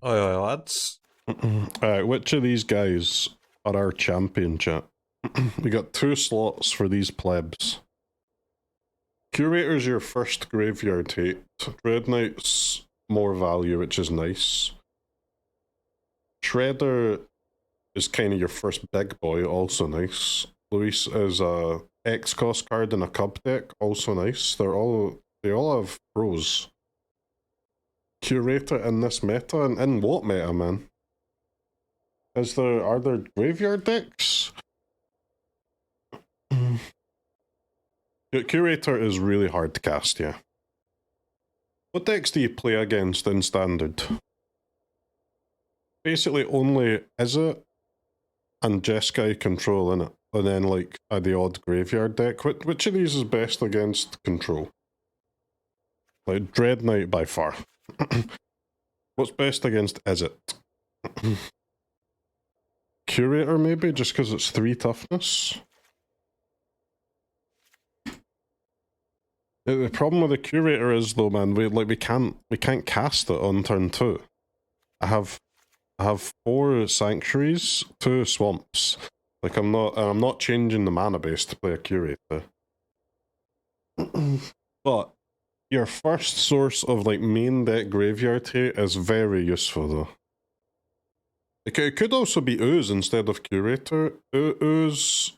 Aye, aye, lads. Alright, which of these guys are our champion, chat? We got 2 slots for these plebs. Curator's your first graveyard hate. Dreadknight's more value, which is nice. Shredder is kind of your first big boy, also nice. Luis is a X cost card in a Cub deck, also nice. They all have pros. Curator in this meta, and in what meta, man? Are there graveyard decks? Curator is really hard to cast, yeah. What decks do you play against in Standard? Basically only Izzet and Jeskai Control in it, and then like the odd graveyard deck. Which of these is best against Control? Like Dreadknight by far. What's best against Izzet? Curator maybe, just because it's 3 toughness? The problem with the Curator is though, man, we can't cast it on turn 2. I have 4 sanctuaries, 2 swamps. Like I'm not changing the mana base to play a Curator. But your first source of like main deck graveyard hate is very useful though. It could also be Ooze instead of Curator. Ooze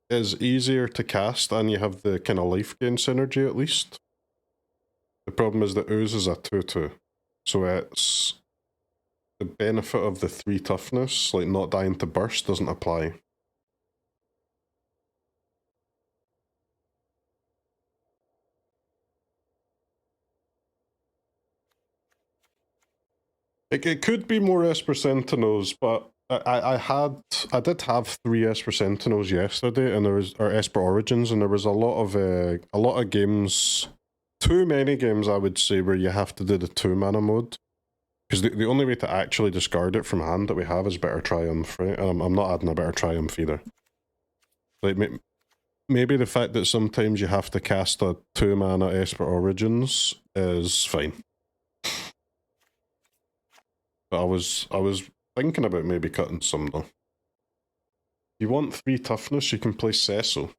is easier to cast and you have the kind of life gain synergy at least. The problem is that Ooze is a 2/2. So it's the benefit of the 3 toughness, like not dying to burst, doesn't apply. It could be more Esper Sentinels, but I did have 3 Esper Sentinels yesterday, and or Esper Origins, and there was a lot of games, too many games I would say, where you have to do the 2 mana mode. Because the only way to actually discard it from hand that we have is Better Triumph, right? And I'm not adding a Better Triumph either. Like maybe the fact that sometimes you have to cast a 2 mana Esper Origins is fine. But I was thinking about maybe cutting some though. You want 3 toughness, you can play Cecil.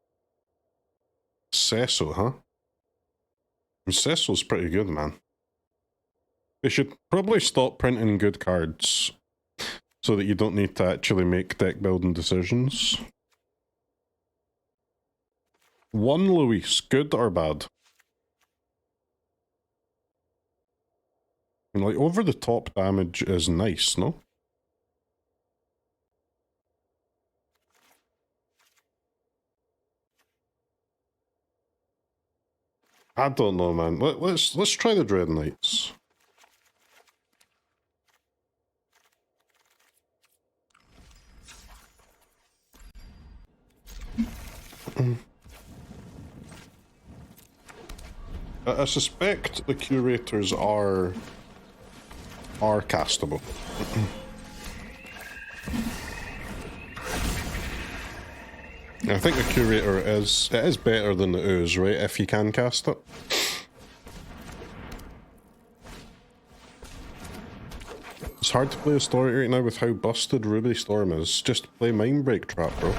Cecil, huh? Cecil's pretty good, man. They should probably stop printing good cards so that you don't need to actually make deck building decisions. 1 Luis, good or bad? And like over the top damage is nice, no? I don't know, man. Let's try the Dreadknights. I suspect the Curators are castable. I think the Curator is better than the Ooze, right? If you can cast it. It's hard to play a story right now with how busted Ruby Storm is. Just play Mindbreak Trap, bro.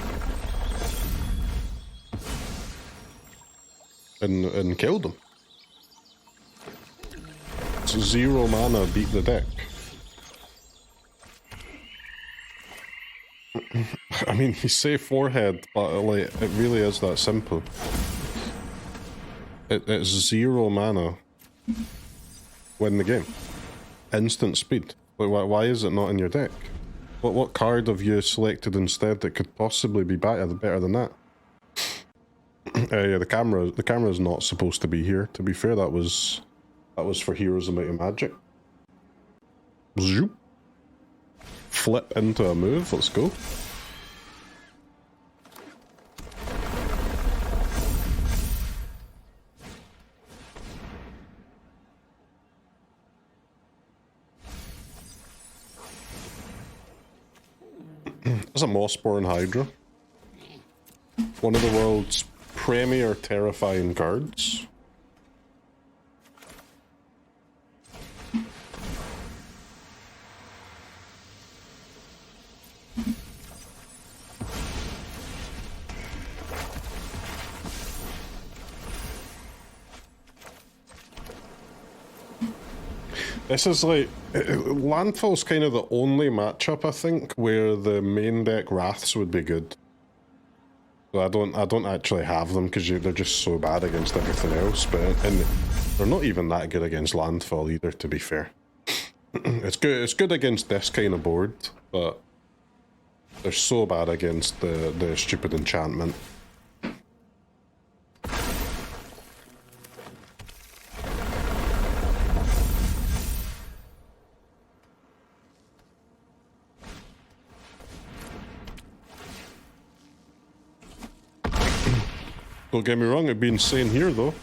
And kill them. It's 0 mana, beat the deck. I mean, you say forehead, but like, it really is that simple. It's 0 mana. Win the game. Instant speed. Like, why is it not in your deck? What card have you selected instead that could possibly be better than that? Yeah, the camera is not supposed to be here. To be fair, that was for Heroes of Might and Magic. Zoop. Flip into a move. Let's go. That's a Mossborn Hydra. One of the world's premier terrifying cards. This is like Landfall's kind of the only matchup I think where the main deck Wraths would be good. So I don't actually have them because they're just so bad against everything else. But and they're not even that good against Landfall either, to be fair. It's good against this kind of board, but they're so bad against the stupid enchantment. Don't get me wrong, it'd be insane here though.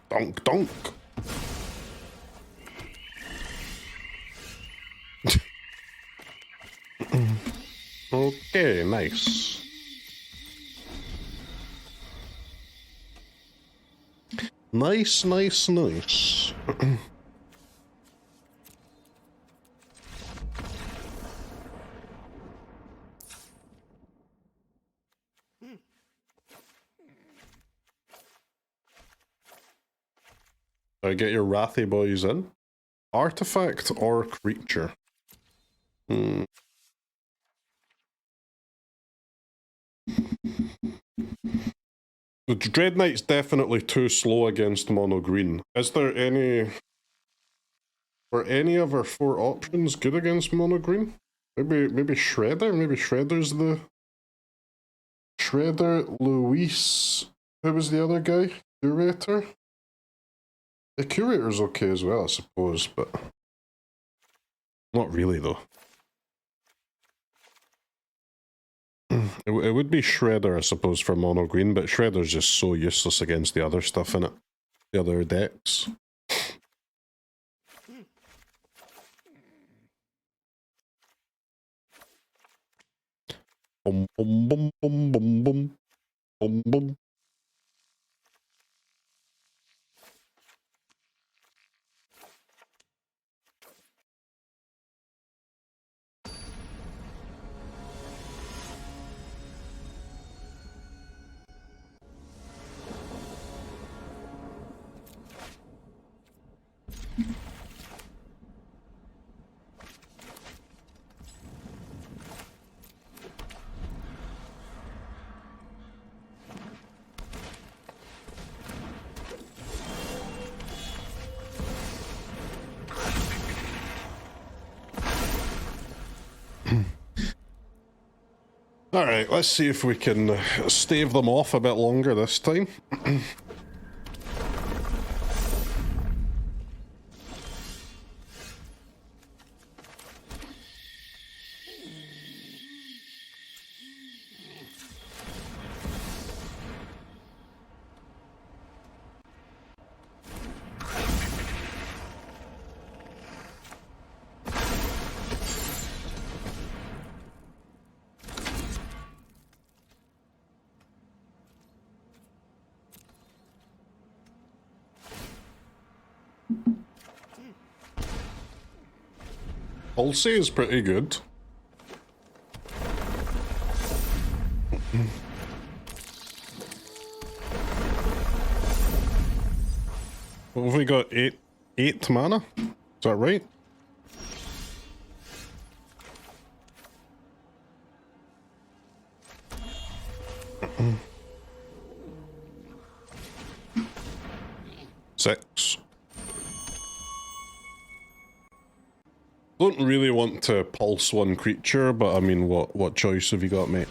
Donk, donk. Okay, nice. Nice, nice, nice. Get your Wrathy boys in. Artifact or creature? The Dreadknight's definitely too slow against mono green. Is there any... Were any of our 4 options good against mono green? Maybe Shredder? Maybe Shredder's the... Shredder, Luis... Who was the other guy? Curator? The Curator's okay as well, I suppose, but... Not really, though. It would be Shredder, I suppose, for mono green, but Shredder's just so useless against the other stuff in it. The other decks. Boom, boom, boom, boom, boom, boom. Boom, boom. Alright, let's see if we can stave them off a bit longer this time. Pulse is pretty good. What have we got? Eight mana? Is that right? Six. Don't really want to pulse one creature, but I mean, what choice have you got, mate?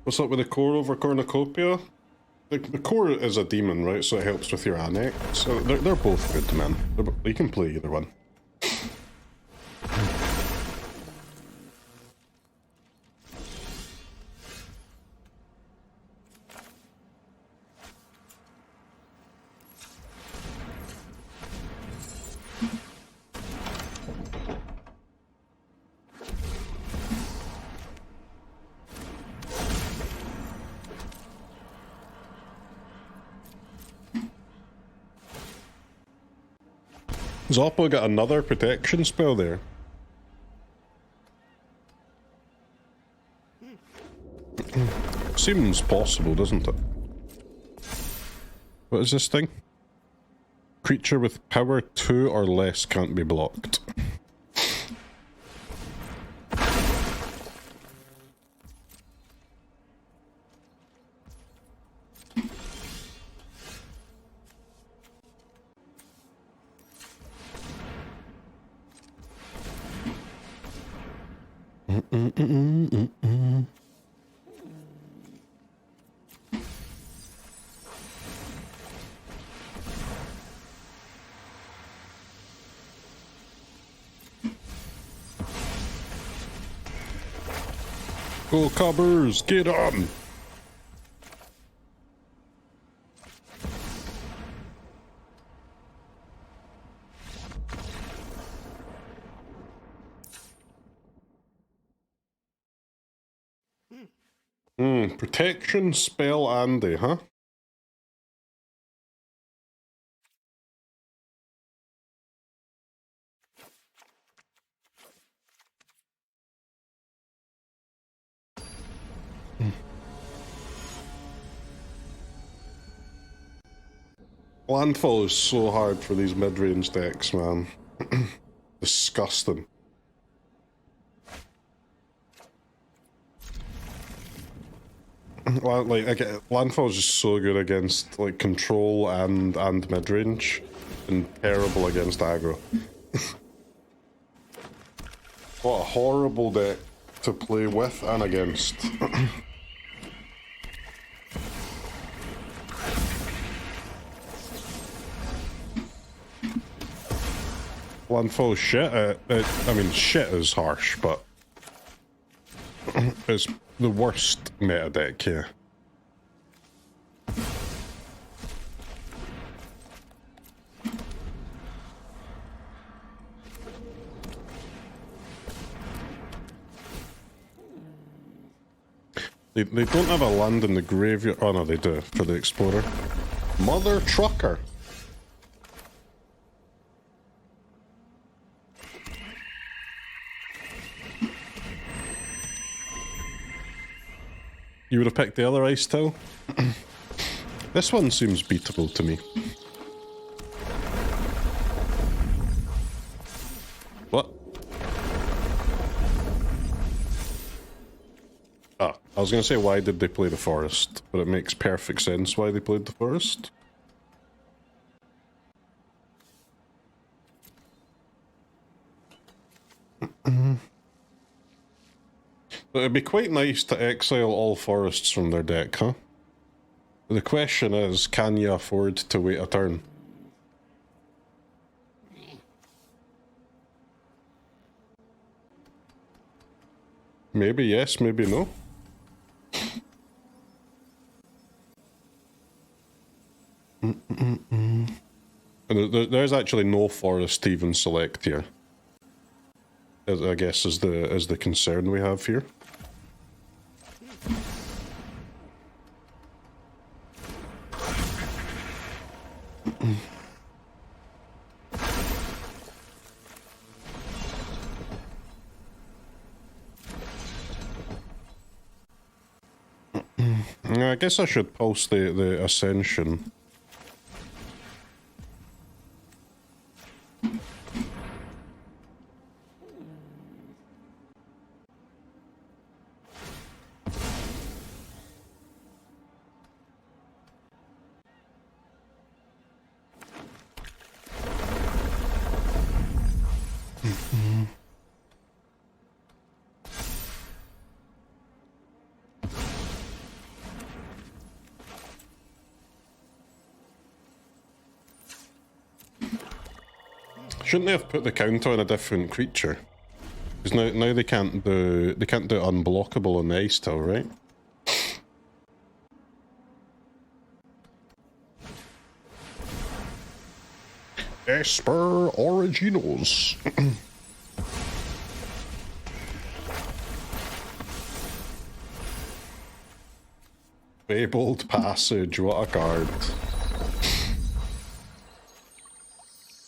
What's up with the core over cornucopia? The core is a demon, right? So it helps with your Annex. So they're both good, man. You can play either one. Zoppo got another protection spell there. Seems possible, doesn't it? What is this thing? Creature with power 2 or less can't be blocked. Go Cubbers, get on! Protection spell Andy, huh? Landfall is so hard for these mid-range decks, man. Disgusting. Like, Landfall is just so good against like control and mid-range, and terrible against aggro. What a horrible deck to play with and against. Landfall shit. I mean, shit is harsh, but it's the worst meta deck here. They don't have a land in the graveyard. Oh no, they do, for the Explorer. Mother Trucker! You would have picked the other ice tile? This one seems beatable to me. What? Ah, I was going to say why did they play the forest, but it makes perfect sense why they played the forest. But it'd be quite nice to exile all forests from their deck, huh? The question is, can you afford to wait a turn? Maybe yes, maybe no. And there's actually no forest to even select here. I guess is the concern we have here. I guess I should post the Ascension. Shouldn't they have put the counter on a different creature? Because now they can't do unblockable on the ice tile, right? Esper Origins. Fabled Passage, what a card.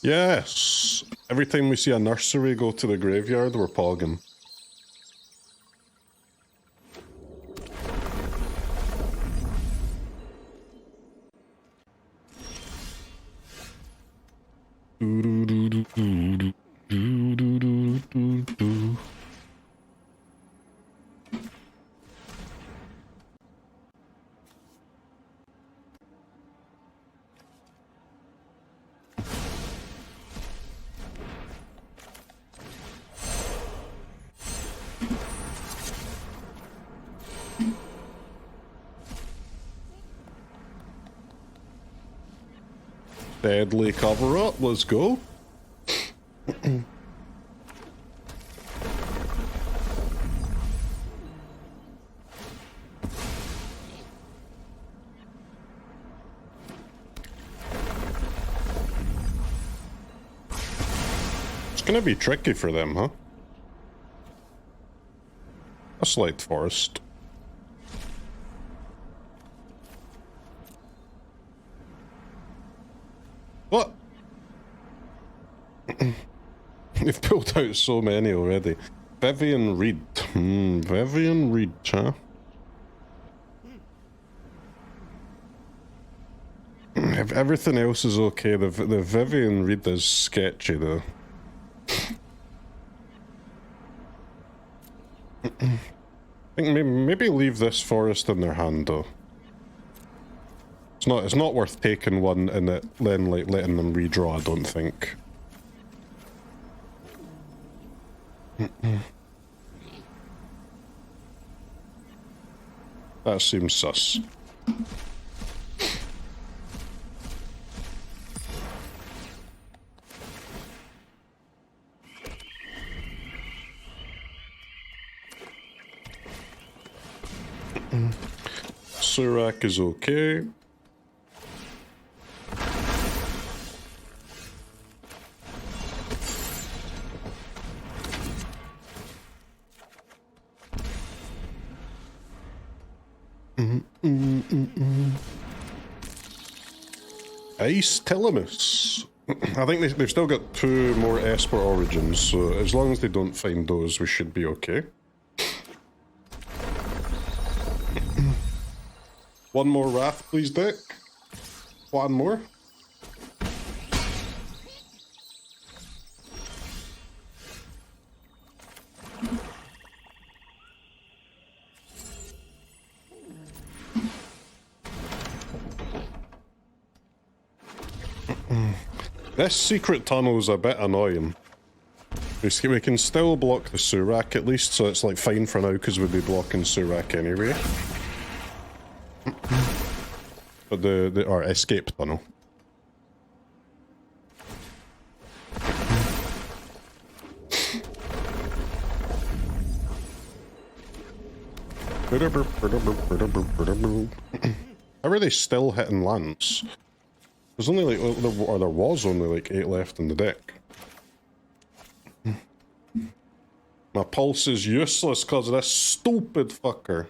Yes! Every time we see a nursery go to the graveyard, we're pogging. Deadly cover up, let's go. It's gonna be tricky for them, huh? A slight forest. What? They've built out so many already. Vivian Reed. Vivian Reed, huh? If everything else is okay, the Vivian Reed is sketchy though. I think maybe leave this forest in their hand though. It's not worth taking one and then like letting them redraw, I don't think. That seems sus. Surak is okay. Ice Telemus. I think they've still got 2 more Esper Origins, so as long as they don't find those, we should be okay. One more Wrath, please, Dick. One more. This secret tunnel is a bit annoying. We can still block the Surak at least, so it's like fine for now because we'll be blocking Surak anyway. But our escape tunnel. How are they still hitting lands? There's only like, or there was only like 8 left in the deck. My pulse is useless because of this stupid fucker.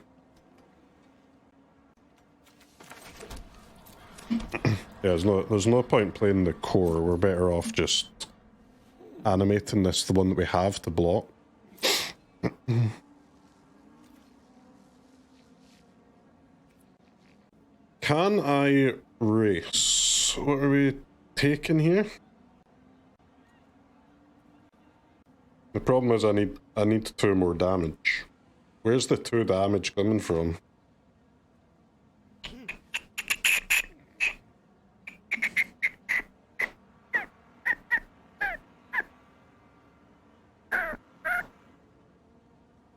Yeah, there's no point playing the core. We're better off just animating this, the one that we have to block. Can I race? What are we taking here? The problem is I need 2 more damage. Where's the 2 damage coming from?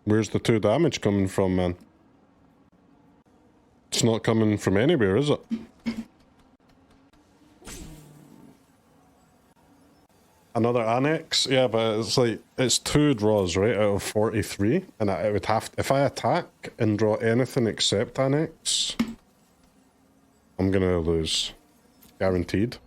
Where's the 2 damage coming from, man? It's not coming from anywhere, is it? Another Annex? Yeah, but it's like, it's 2 draws, right, out of 43. And it would have to, if I attack and draw anything except Annex, I'm gonna lose. Guaranteed.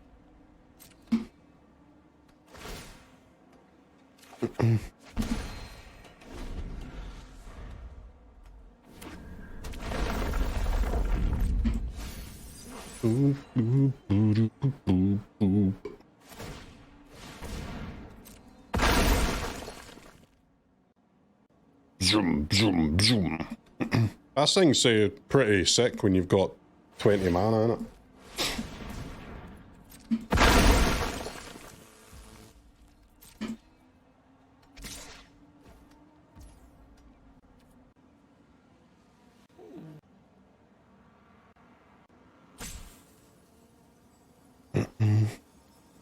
zoom, zoom, zoom. That thing's pretty sick when you've got 20 mana in it.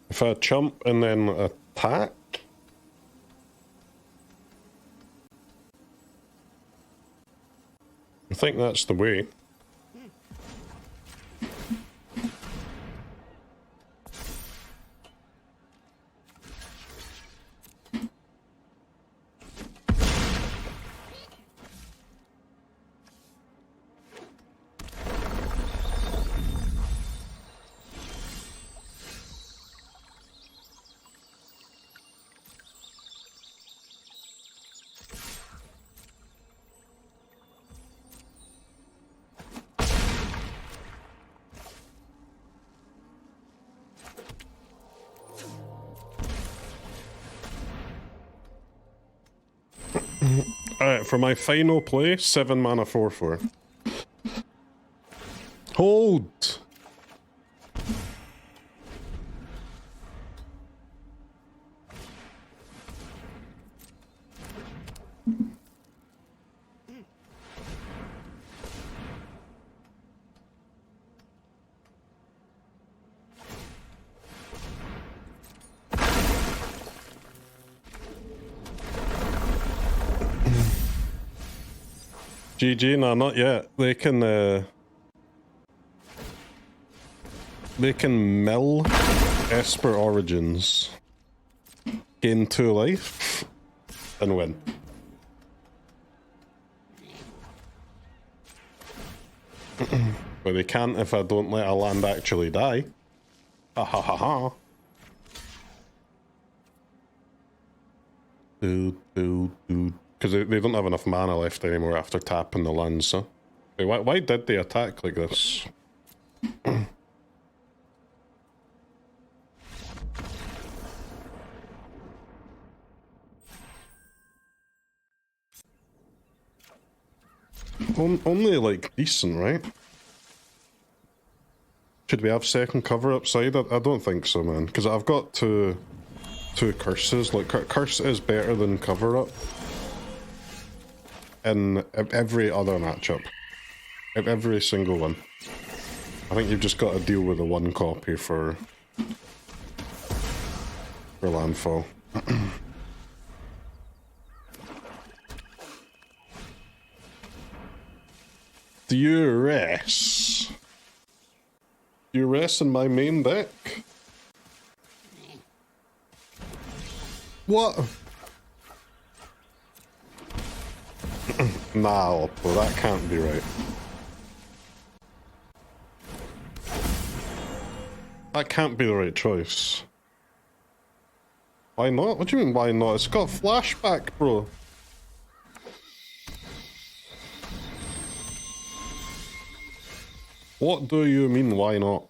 If I chump and then attack? I think that's the way. Alright, for my final play, 7 mana 4/4. Hold! GG, nah, not yet. They can mill Esper Origins, gain 2 life, and win. But they can't if I don't let a land actually die. Ha ha ha ha. Because they don't have enough mana left anymore after tapping the land, so... Wait, why did they attack like this? Only, like, decent, right? Should we have second cover upside? I don't think so, man. Because I've got two curses. Like, curse is better than cover up in every other matchup. In every single one. I think you've just got to deal with the 1 copy for landfall. Duress. Duress in my main deck? What? Nah, well, that can't be right. That can't be the right choice. Why not? What do you mean, why not? It's got flashback, bro. What do you mean, why not?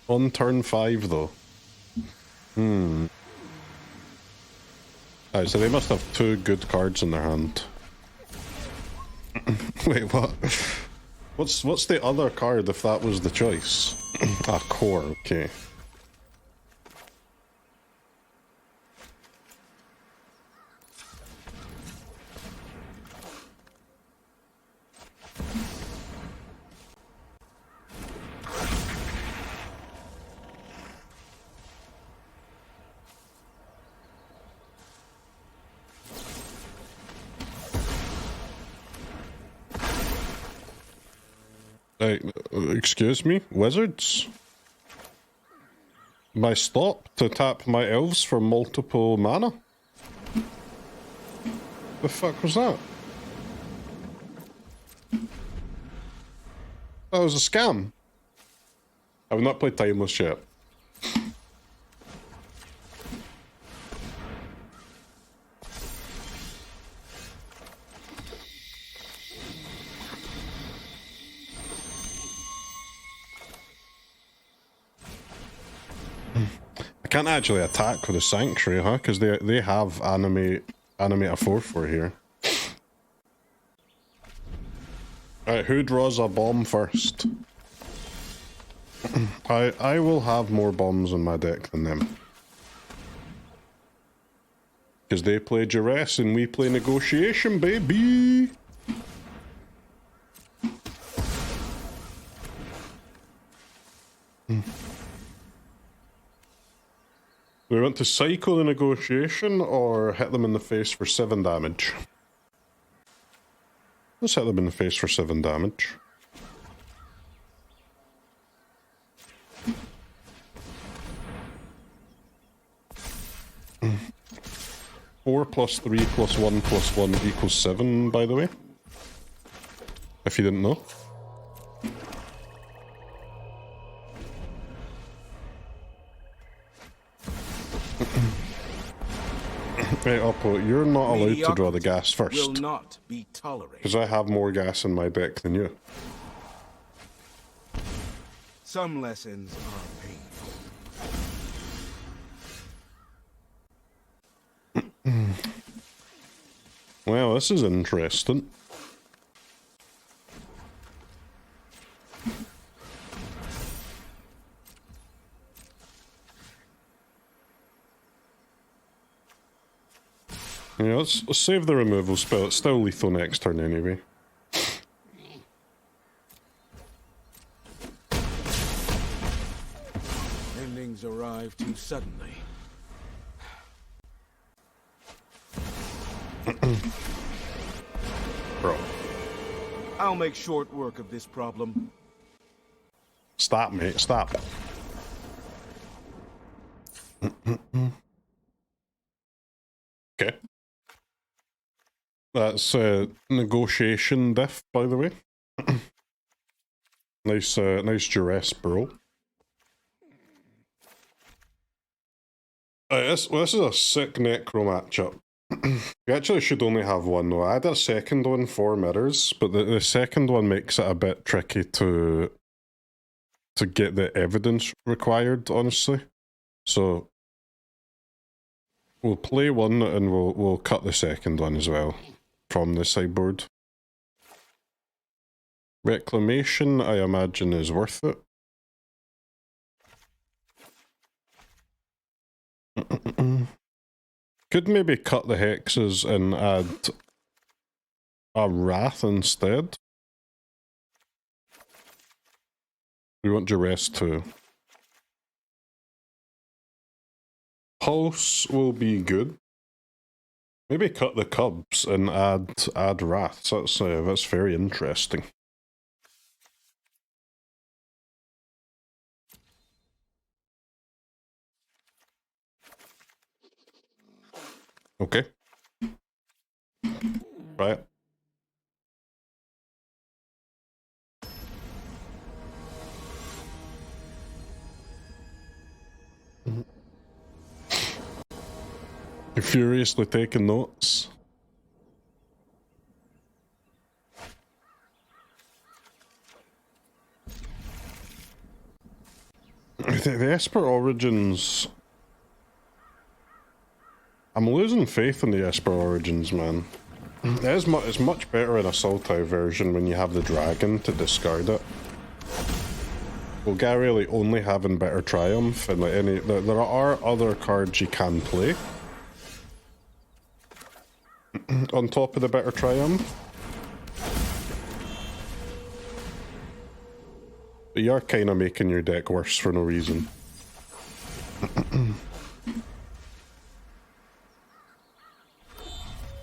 On turn 5, though. Alright, so they must have 2 good cards in their hand. Wait, what? What's the other card if that was the choice? Ah, core, okay. Excuse me? Wizards? Am I stopped to tap my elves for multiple mana? The fuck was that? That was a scam. I've not played Timeless yet. I can't actually attack with the Sanctuary, huh? Because they have animate a 4/4 here. Alright, who draws a bomb first? I will have more bombs in my deck than them. Because they play Duress and we play Negotiation, baby! Do we want to cycle the Negotiation or hit them in the face for 7 damage? Let's hit them in the face for 7 damage. Mm. 4 + 3 + 1 + 1 = 7, by the way. If you didn't know. Hey, Oppo, you're not allowed to draw the gas first. Because I have more gas in my deck than you. Some lessons are painful. Well, this is interesting. Yeah, let's save the removal spell. It's still lethal next turn anyway. Endings arrive too suddenly. Bro. I'll make short work of this problem. Stop, mate. Stop. Okay. That's Negotiation diff, by the way. Nice Duress, bro. This is a sick Necro matchup. You actually should only have one though. I had a second one for mirrors, but the second one makes it a bit tricky to get the evidence required, honestly. So we'll play one and we'll cut the second one as well from the sideboard. Reclamation, I imagine, is worth it. Could maybe cut the hexes and add a Wrath instead. We want Duress too. Pulse will be good. Maybe cut the Cubs and add Wraths. That's very interesting. Okay. Right. You're furiously taking notes. The Esper Origins... I'm losing faith in the Esper Origins, man. It's much better in a Sultai version when you have the dragon to discard it. Bulgarially only having better Triumph, and there are other cards you can play on top of the better Triumph. But you are kind of making your deck worse for no reason.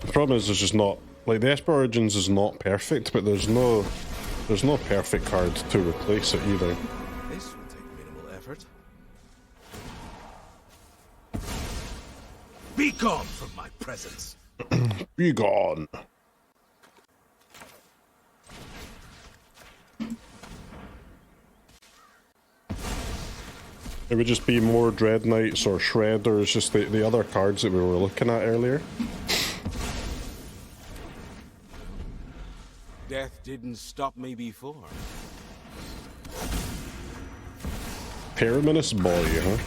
The problem is there's just not, like, the Esper Origins is not perfect, but there's no perfect card to replace it either. This will take minimal effort. Be gone from my presence. Be gone. It would just be more Dreadknights or Shredders, just the other cards that we were looking at earlier. Death didn't stop me before. Terminus boy, huh?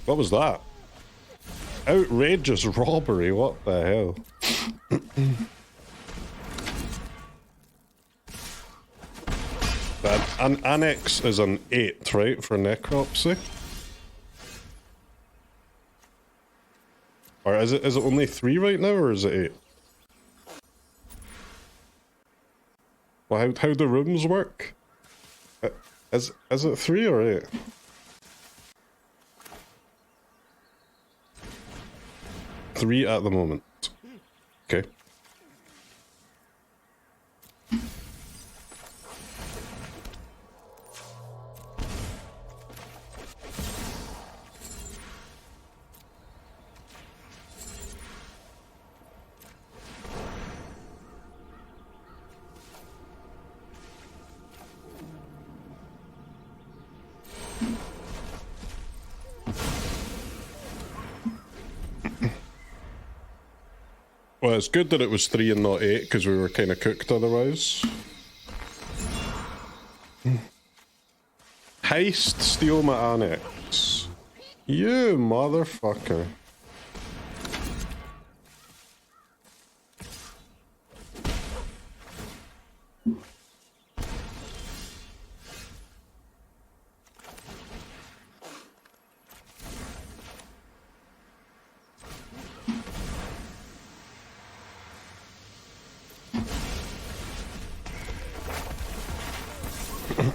What was that? Outrageous robbery, what the hell? An Annex is an 8, right, for Necropsy? Or is it only 3 right now, or is it 8? Well, how do rooms work? Is it 3 or 8? Three at the moment. Okay. Well, it's good that it was 3 and not 8, because we were kind of cooked otherwise. Heist, steal my Annex. You motherfucker.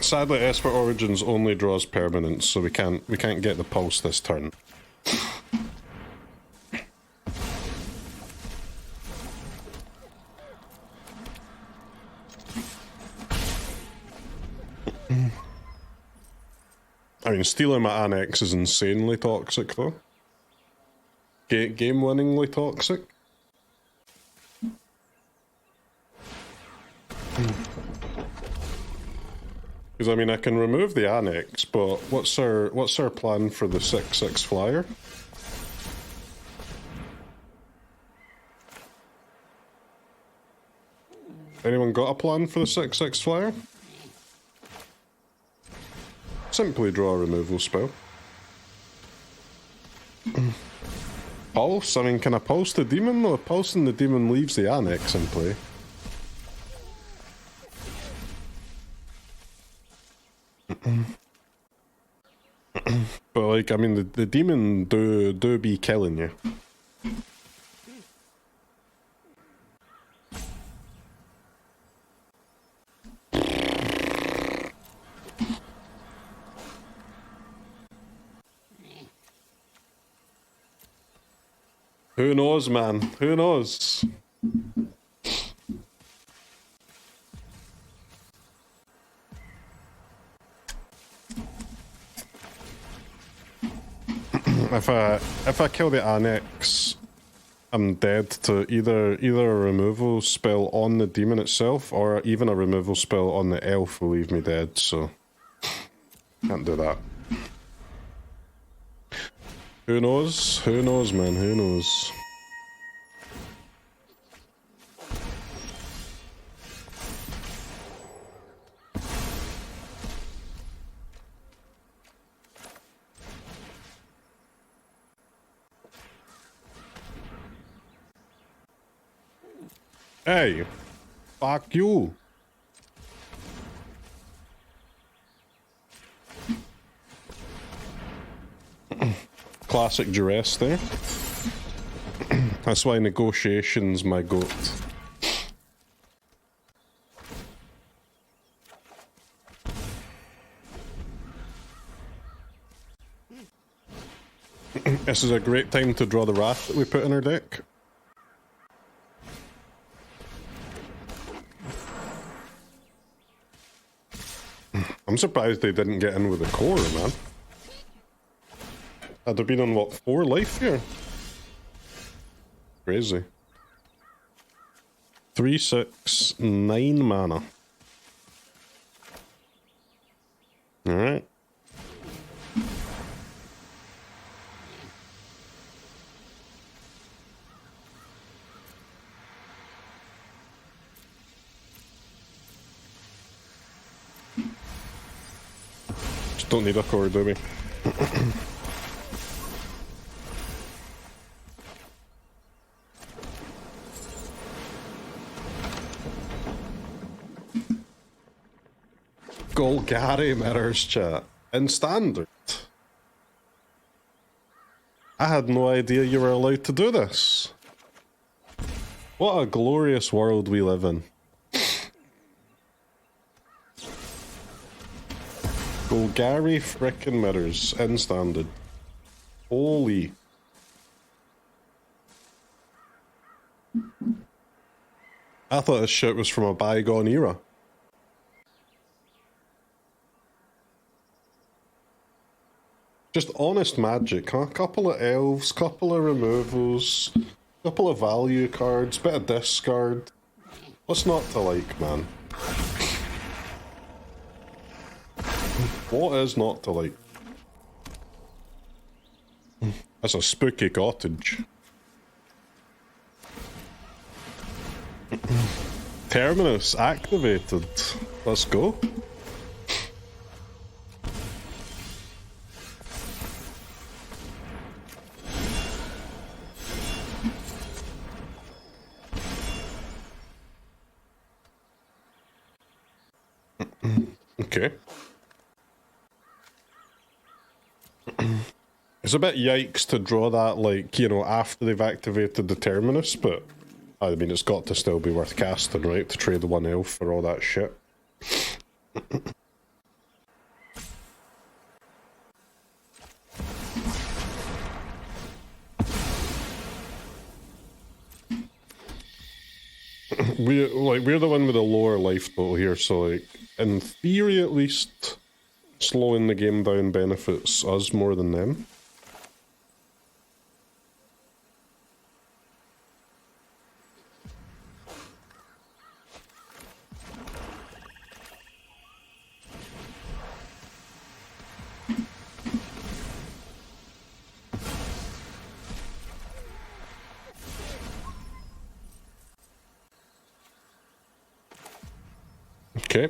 Sadly, Esper Origins only draws permanents, so we can't get the pulse this turn. I mean, stealing my Annex is insanely toxic, though. Game-winningly toxic. Because I mean, I can remove the Annex, but what's our plan for the 6/6 flyer? Anyone got a plan for the 6/6 flyer? Simply draw a removal spell. Pulse? I mean, can I pulse the demon? No, pulsing the demon leaves the Annex in play. But like, I mean, the demon do be killing you. Who knows, man? Who knows? If I kill the Annex, I'm dead to either a removal spell on the demon itself, or even a removal spell on the elf will leave me dead, so can't do that. Who knows? Who knows, man? Who knows? Hey, fuck you. Classic Duress there. That's why Negotiation's my goat. This is a great time to draw the Wrath that we put in our deck. I'm surprised they didn't get in with a core, man. Had they been on, what, 4 life here? Crazy. 3, 6, 9 mana. Alright. Don't need a core, do we? Golgari mirrors, chat. In standard. I had no idea you were allowed to do this. What a glorious world we live in. Golgari frickin' mirrors in standard. Holy. I thought this shit was from a bygone era. Just honest magic, huh? Couple of elves, couple of removals, couple of value cards, bit of discard. What's not to like, man? What is not to like? That's a spooky cottage. Terminus activated. Let's go. Okay. It's a bit yikes to draw that, like, you know, after they've activated the Terminus, but I mean, it's got to still be worth casting, right? To trade the one elf for all that shit. We're the one with the lower life total here, so like in theory at least, slowing the game down benefits us more than them. Okay.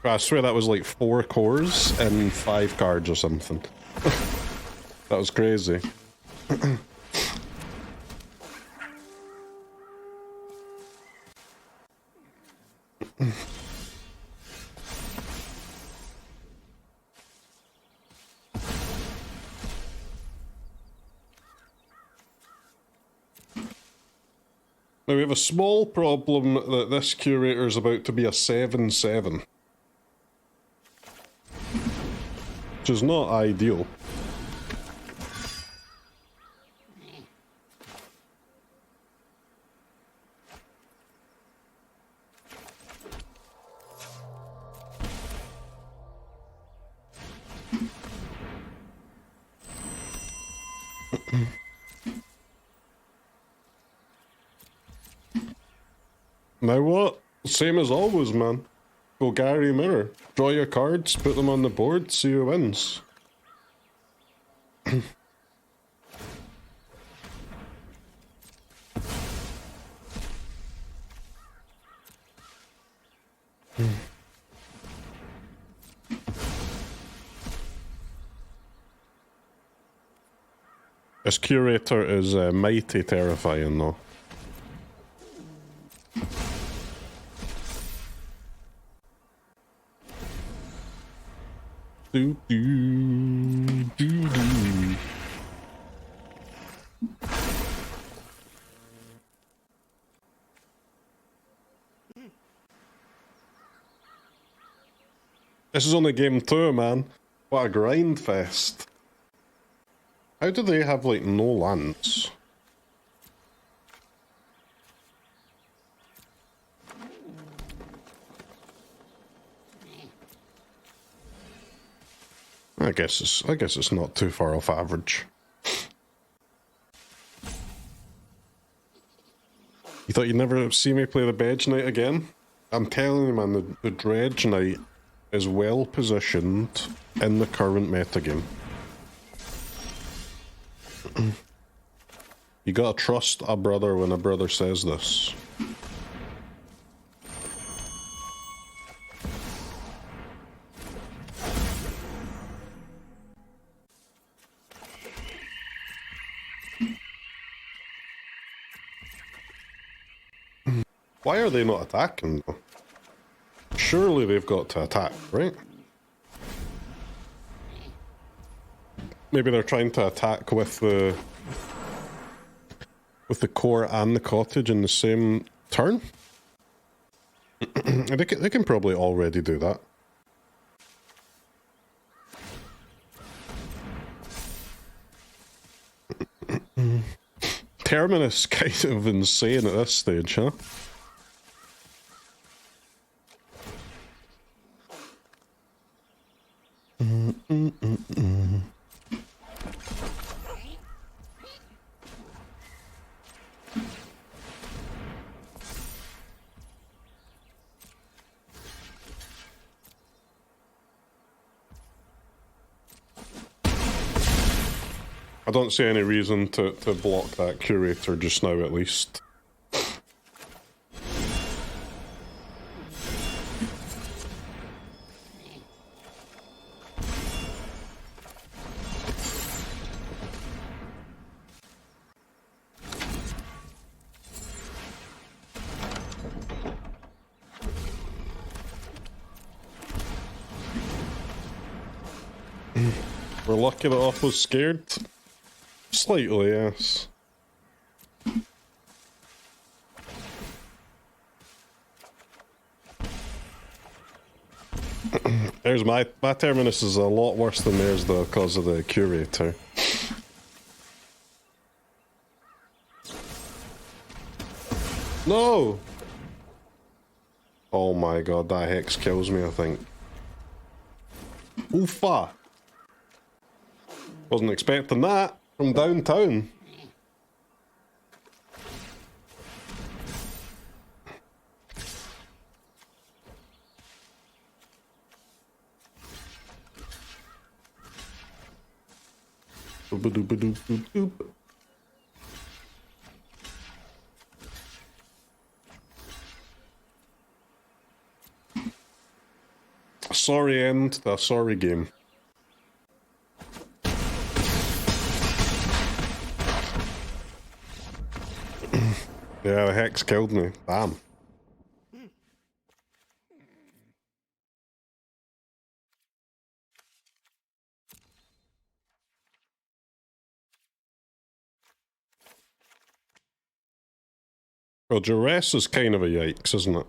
I swear that was like 4 cores and 5 cards or something. That was crazy. Now we have a small problem that this curator is about to be a 7/7. Which is not ideal. Now what? Same as always, man. Golgari Mirror. Draw your cards, put them on the board, see who wins. This curator is mighty terrifying though. Do do do do. This is only game 2, man. What a grind fest. How do they have like no lands? I guess it's not too far off average. You thought you'd never see me play the Badgermole again? I'm telling you, man, the Dreadknight is well positioned in the current metagame. You gotta trust a brother when a brother says this. Why are they not attacking, though? Surely they've got to attack, right? Maybe they're trying to attack with the core and the cottage in the same turn? they can probably already do that. Terminus kind of insane at this stage, huh? I don't see any reason to block that curator just now, at least. We're lucky that off was scared. Slightly, yes. There's my Terminus is a lot worse than theirs though because of the curator. No! Oh my god, that hex kills me, I think. Oofa! Wasn't expecting that from downtown. Boop-a-doop-a-doop-doop-doop. A sorry end to a sorry game. Yeah, the hex killed me. Bam. Well, Duress is kind of a yikes, isn't it?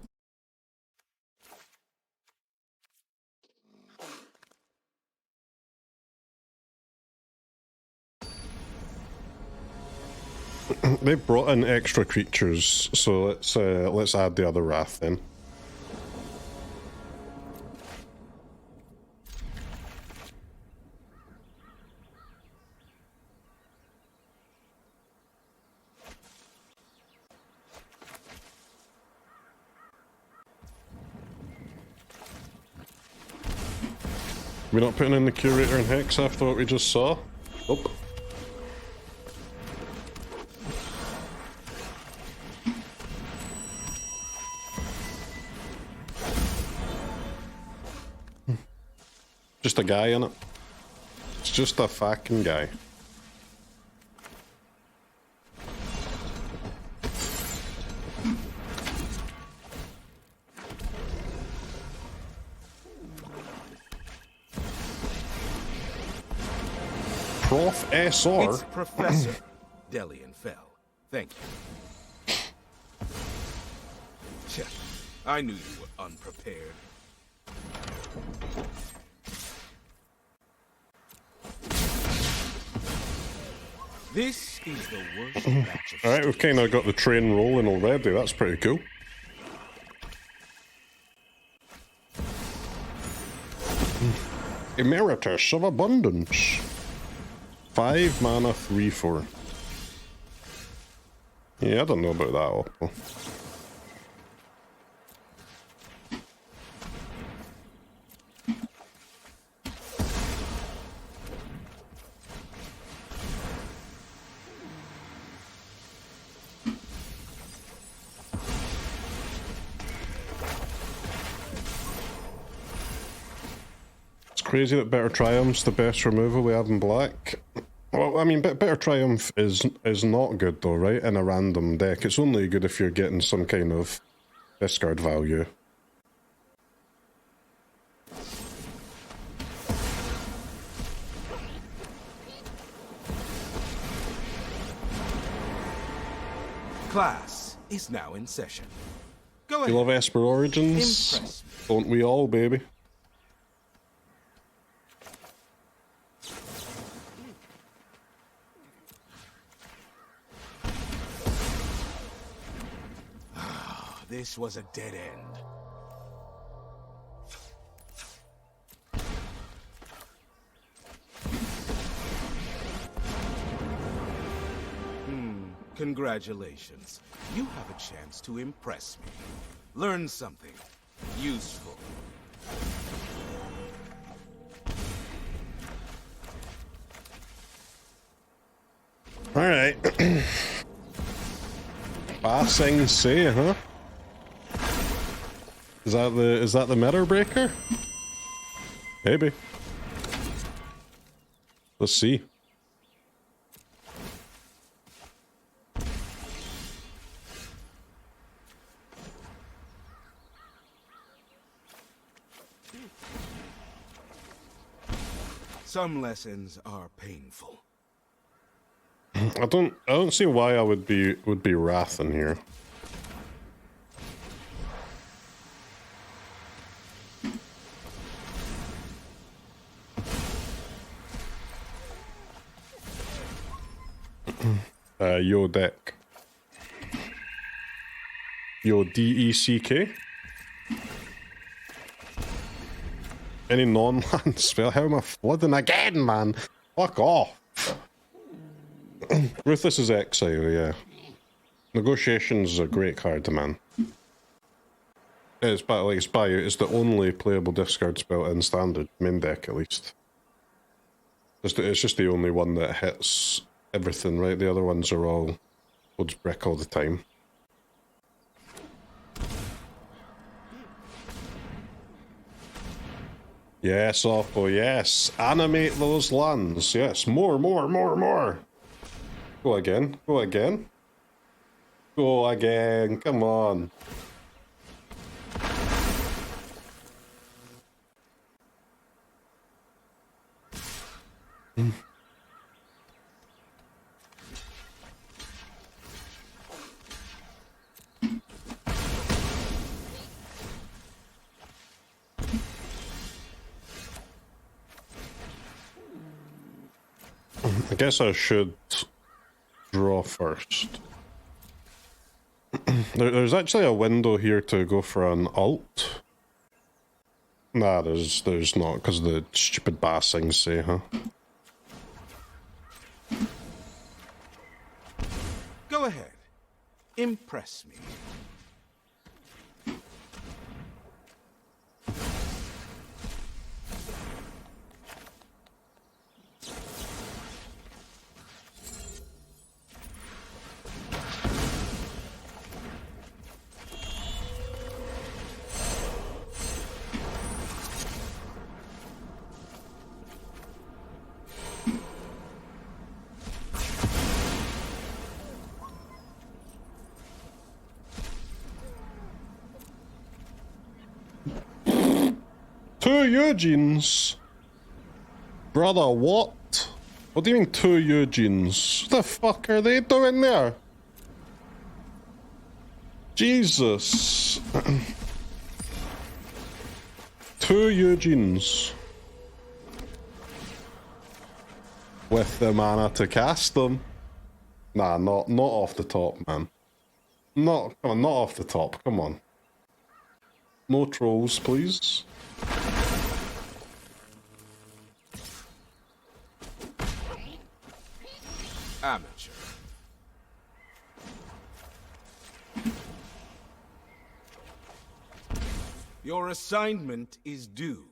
They've brought in extra creatures, so let's add the other Wrath then. We're not putting in the Curator and Hex after what we just saw? Nope. Just a guy in it. It's just a fucking guy. Professor. It's Professor Dellian Fel. Thank you. Chef, I knew you were unprepared. This is the worst batch of Alright, we've kind of got the train rolling already. That's pretty cool. Emeritus of Abundance. 5 mana, 3/4. Yeah, I don't know about that, Opal. Crazy that Better Triumph's the best removal we have in black. Well, I mean, Better Triumph is not good though, right? In a random deck, it's only good if you're getting some kind of discard value. Class is now in session. Go You ahead. love Esper Origins? Impress me. Don't we all, baby? This was a dead end. Congratulations. You have a chance to impress me. Learn something useful. Alright. Passing say, huh? Is that the mirror breaker? Maybe. Let's see. Some lessons are painful. I don't see why I would be wrath in here. Yo deck. Yo DECK. Any non-land spell? How am I flooding again, man? Fuck off. Ruthless is Exile, yeah. Negotiation's a great card, man. It's the only playable discard spell in standard, main deck at least. It's just the only one that hits everything, right? The other ones are all holds brick all the time. Yes, Oppo, yes. Animate those lands. Yes, more. Go again. Go again. Come on. I guess I should draw first. There's actually a window here to go for an ult. Nah, there's not, because of the stupid bassings say, huh? Go ahead. Impress me. Two Eugenes? Brother, what? What do you mean two Eugenes? What the fuck are they doing there? Jesus. Two Eugenes. With the mana to cast them. Nah, not off the top, man. Come on, not off the top, come on. No trolls, please. Amateur. Your assignment is due.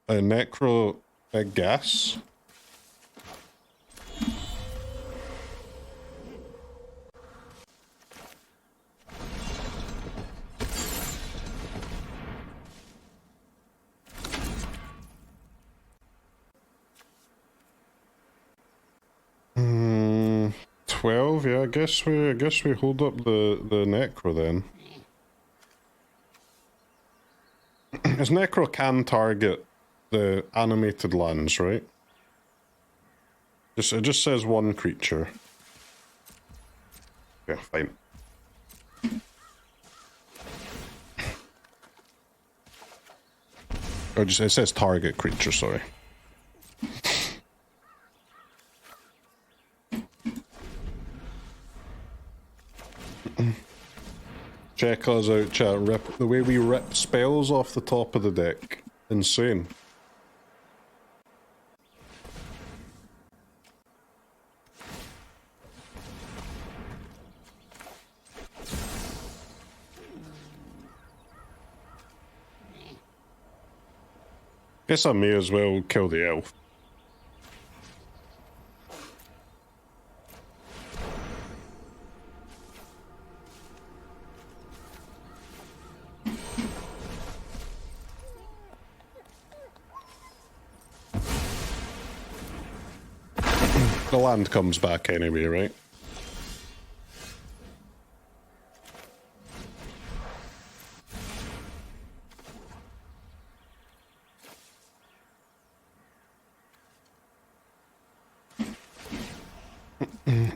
A necro, a gas. Hmm, 12, yeah, I guess we hold up the necro then. His Necro can target the animated lands, right? It just says one creature. Yeah, fine. Or just it says target creature, sorry. Check us out, chat. The way we rip spells off the top of the deck. Insane. Guess I may as well kill the elf. The land comes back anyway, right?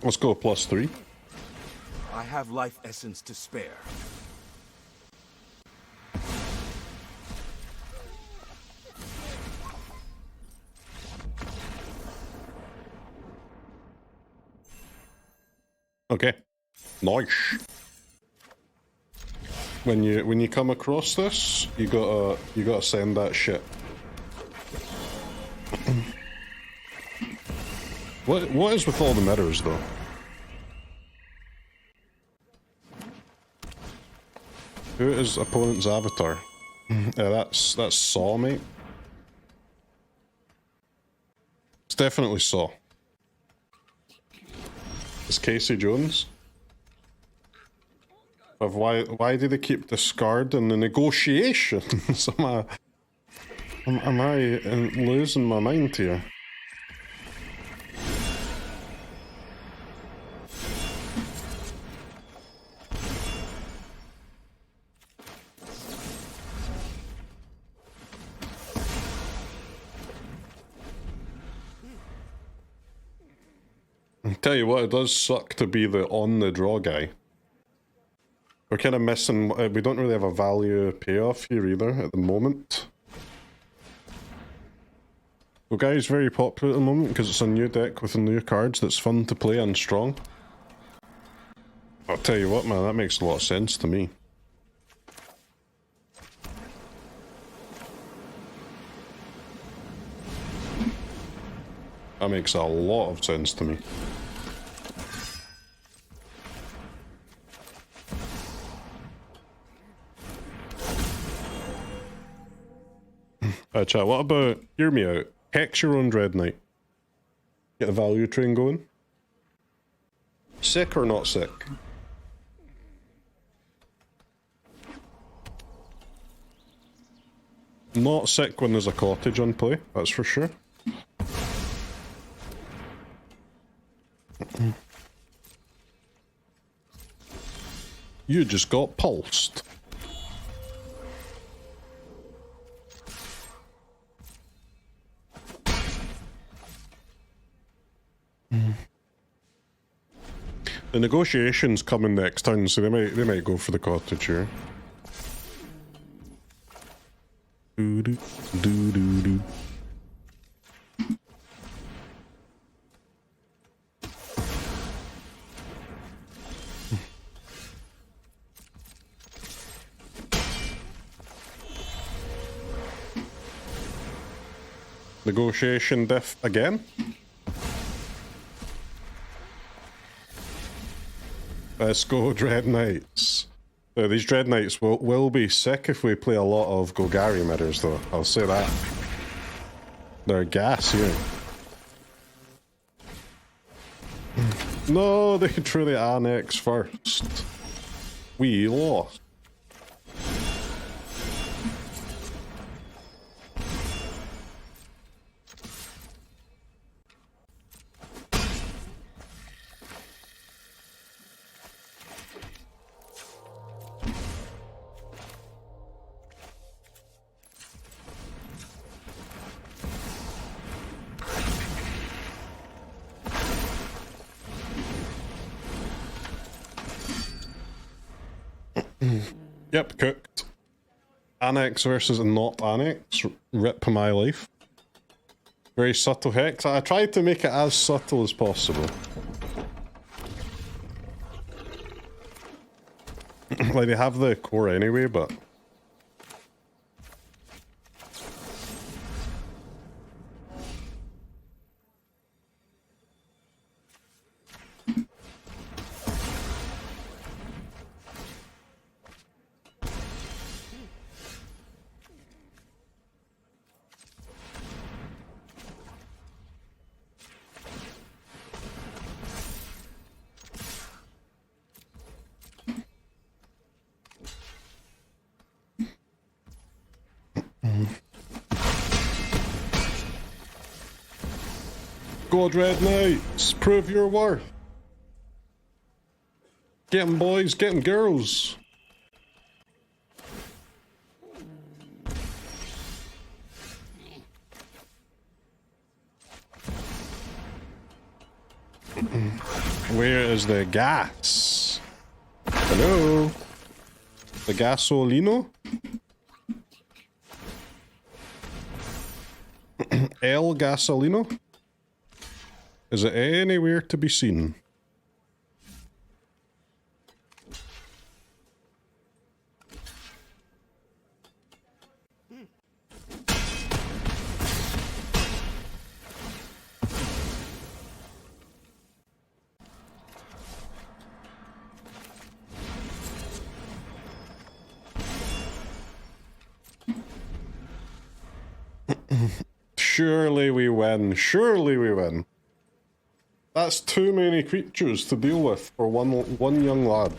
Let's go +3. I have life essence to spare. Okay. Nice. When you come across this, you gotta send that shit. What is with all the mirrors though? Who is opponent's avatar? Yeah, that's Saw, mate. It's definitely Saw. It's Casey Jones. But why do they keep discarding the negotiations? am I losing my mind here? Tell you what, it does suck to be the on the draw guy. We're kind of missing. We don't really have a value payoff here either at the moment. Well, guy is very popular at the moment because it's a new deck with new cards that's fun to play and strong. I'll tell you what, man, that makes a lot of sense to me. That makes a lot of sense to me. Chat, what about, hear me out, hex your own Dreadknight. Get the value train going. Sick or not sick? Not sick when there's a cottage on play, that's for sure. You just got pulsed. The negotiations coming next turn, so they might go for the cottage here. Doo doo doo doo doo. Negotiation diff again? Let's go, Dreadknights. So these Dreadknights will be sick if we play a lot of Golgari mirrors, though. I'll say that. They're gas here. No, they drew the Annex first. We lost. Yep, cooked. Annex versus not Annex. Rip my life. Very subtle hex. I tried to make it as subtle as possible. Like, they have the core anyway, but... Go Dreadknights, prove your worth. Get 'em boys, get 'em girls. Where is the gas? Hello? The gasolino? El gasolino? Is it anywhere to be seen? Surely we win. Surely we win. That's too many creatures to deal with for one young lad.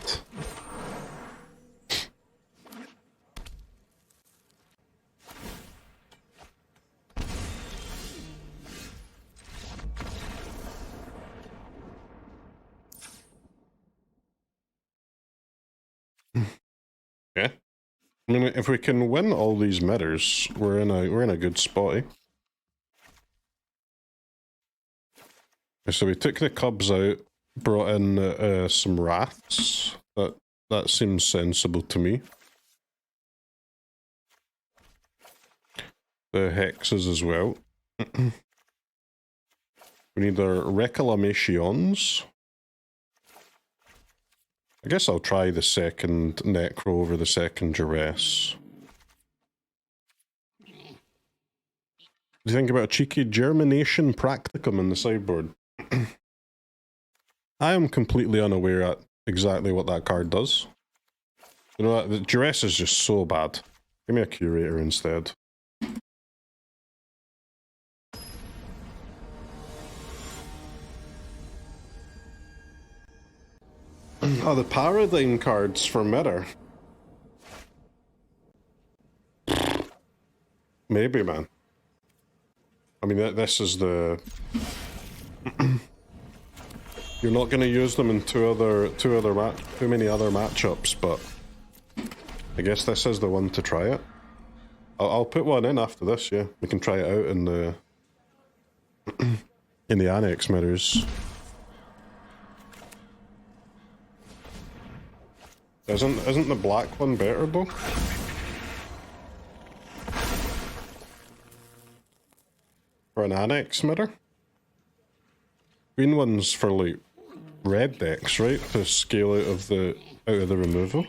Yeah. I mean, if we can win all these mirrors, we're in a good spot, eh? So we took the cubs out, brought in some wraths. That seems sensible to me. The hexes as well. We need our reclamations. I guess I'll try the second Necro over the second Duress. What do you think about a cheeky Germination Practicum in the sideboard? I am completely unaware at exactly what that card does. You know what? The Duress is just so bad. Give me a Curator instead. Oh, the Paradigm cards for Mirror. Maybe, man. I mean, this is the... You're not going to use them in too many other matchups, but I guess this is the one to try it. I'll put one in after this. Yeah, we can try it out in the in the Annex mirrors. Isn't the black one better though? For an Annex mirror? Green one's for like red decks, right? To scale out of the removal.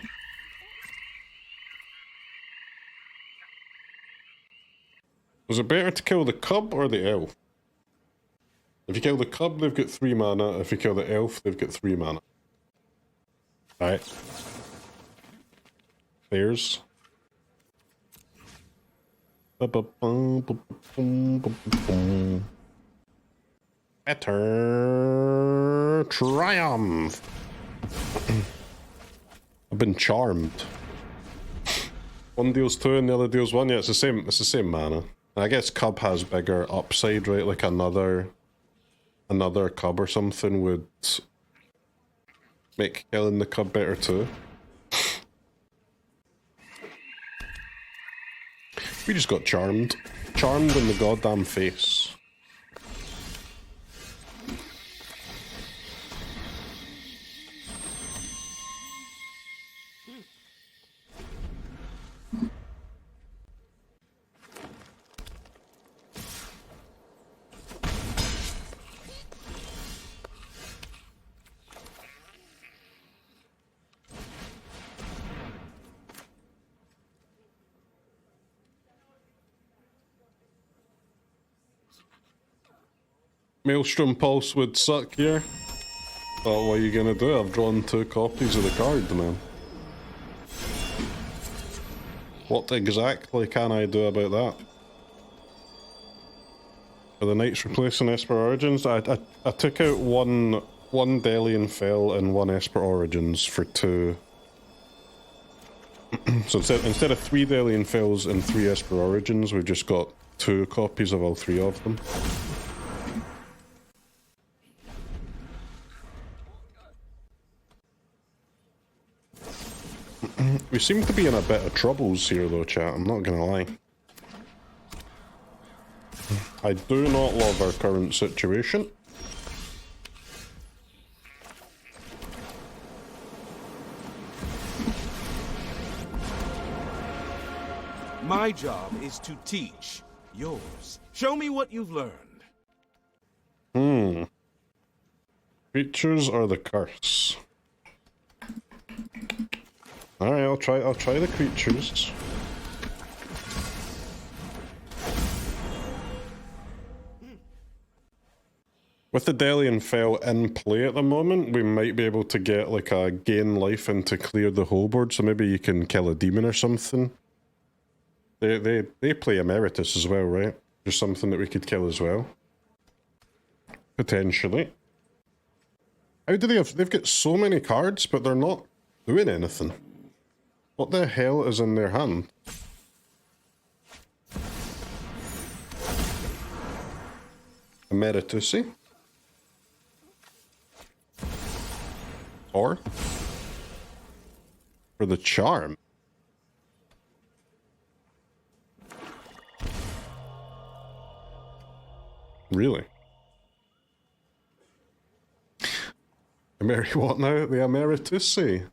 Was it better to kill the cub or the elf? If you kill the cub, they've got 3 mana. If you kill the elf, they've got 3 mana. Right. There's. Better triumph. I've been charmed. One deals 2 and the other deals 1. Yeah, it's the same mana. And I guess cub has bigger upside, right? Like another cub or something would make killing the cub better too. We just got charmed. Charmed in the goddamn face. Maelstrom Pulse would suck here. But what are you gonna do? I've drawn 2 copies of the card, man. What exactly can I do about that? For the Knights replacing Esper Origins, I took out one Dellian Fel and 1 Esper Origins for 2. So instead of 3 Dellian Fels and 3 Esper Origins, we've just got 2 copies of all 3 of them. We seem to be in a bit of troubles here though, chat, I'm not gonna lie. I do not love our current situation. My job is to teach. Yours. Show me what you've learned. Creatures or the curse? Alright, I'll try the creatures. With the Dellian Fel in play at the moment, we might be able to get like a gain life and to clear the whole board, so maybe you can kill a demon or something. They play Emeritus as well, right? There's something that we could kill as well. Potentially. How do they have... They've got so many cards, but they're not doing anything. What the hell is in their hand? Emeritus, eh? Or? For the charm. Really? What now? The Emeritusi?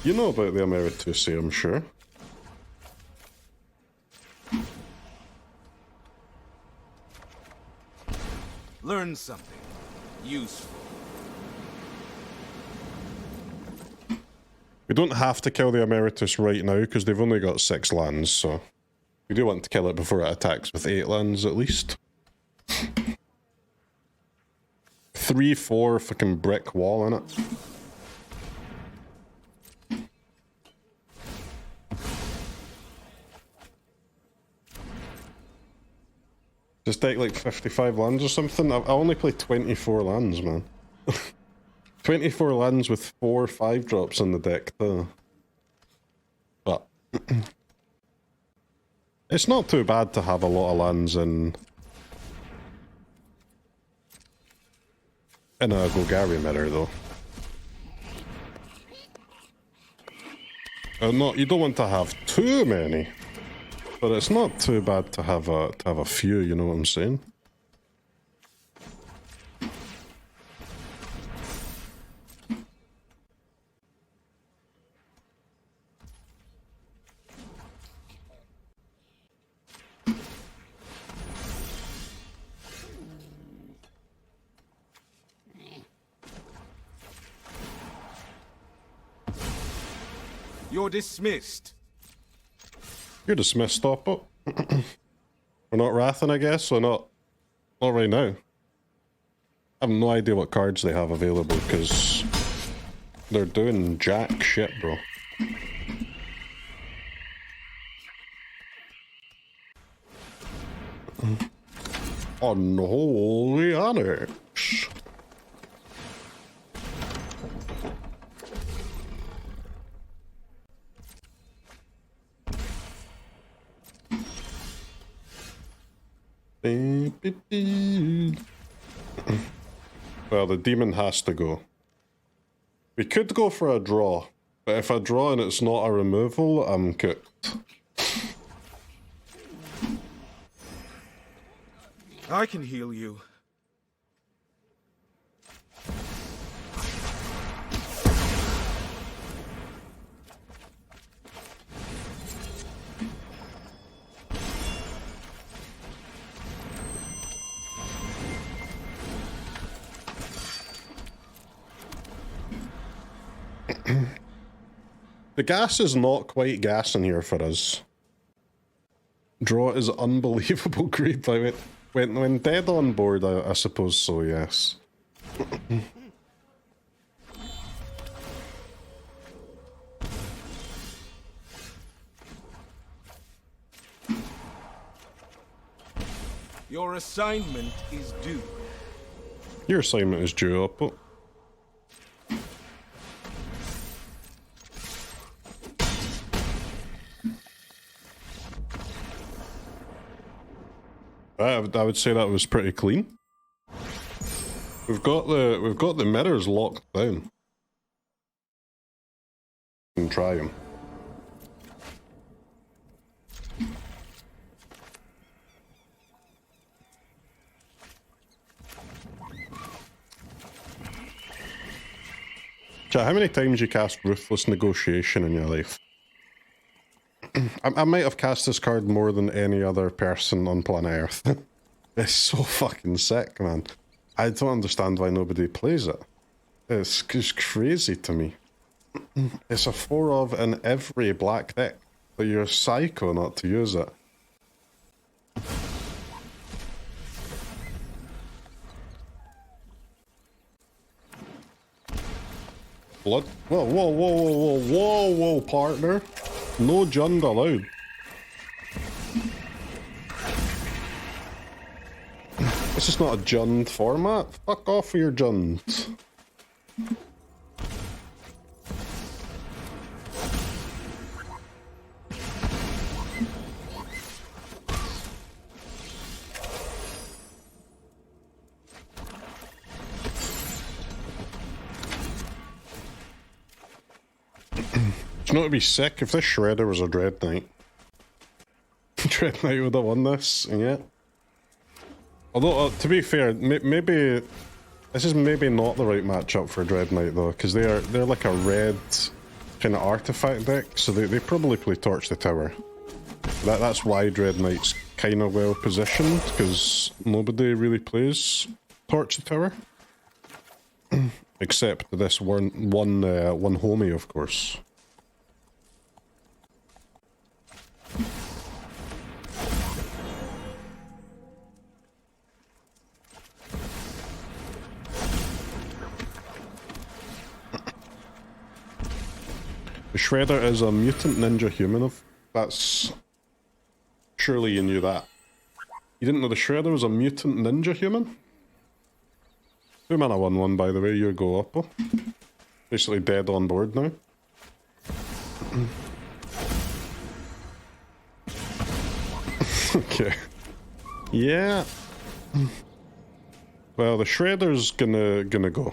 You know about the Emeritusi, I'm sure. Learn something useful. We don't have to kill the Emeritus right now because they've only got 6 lands, so we do want to kill it before it attacks with 8 lands at least. 3/4 fucking brick wall in it. Just take like 55 lands or something. I only play 24 lands, man. 24 lands with 4 5-drops in the deck, though. But it's not too bad to have a lot of lands in a Golgari mirror, though. Not, you don't want to have too many, but it's not too bad to have a few. You know what I'm saying? You're dismissed. You're dismissed, stop it. We're not Wrathen, I guess, so not right now. I have no idea what cards they have available, because they're doing jack shit, bro. Unholy Annex. Well, the demon has to go. We could go for a draw, but if I draw and it's not a removal, I'm cooked. I can heal you. The gas is not quite gas in here for us. Draw is unbelievable great. Like, When dead on board, I suppose so, yes. Your assignment is due. Your assignment is due up. I would say that was pretty clean. We've got the mirrors locked down. And try them. Chat, how many times you cast Ruthless Negotiation in your life? I might have cast this card more than any other person on planet Earth. It's so fucking sick, man. I don't understand why nobody plays it. It's just crazy to me. It's a 4 of in every black deck, but you're psycho not to use it. Blood? Whoa, whoa, whoa, whoa, whoa, whoa, whoa, partner. No Jund allowed. This is not a Jund format. Fuck off with your Junds. Do you know what would be sick if this Shredder was a Dreadknight? Dreadknight would have won this, yeah. Although, to be fair, maybe this is maybe not the right matchup for Dreadknight though, because they're like a red kind of artifact deck, so they probably play Torch the Tower. That's why Dreadknight's kind of well positioned, because nobody really plays Torch the Tower, except this one homie, of course. The Shredder is a mutant ninja human. That's... Surely you knew that. You didn't know the Shredder was a mutant ninja human? 2 mana 1/1, by the way, you go up. Basically dead on board now. Okay. Yeah. Well, the Shredder's gonna go.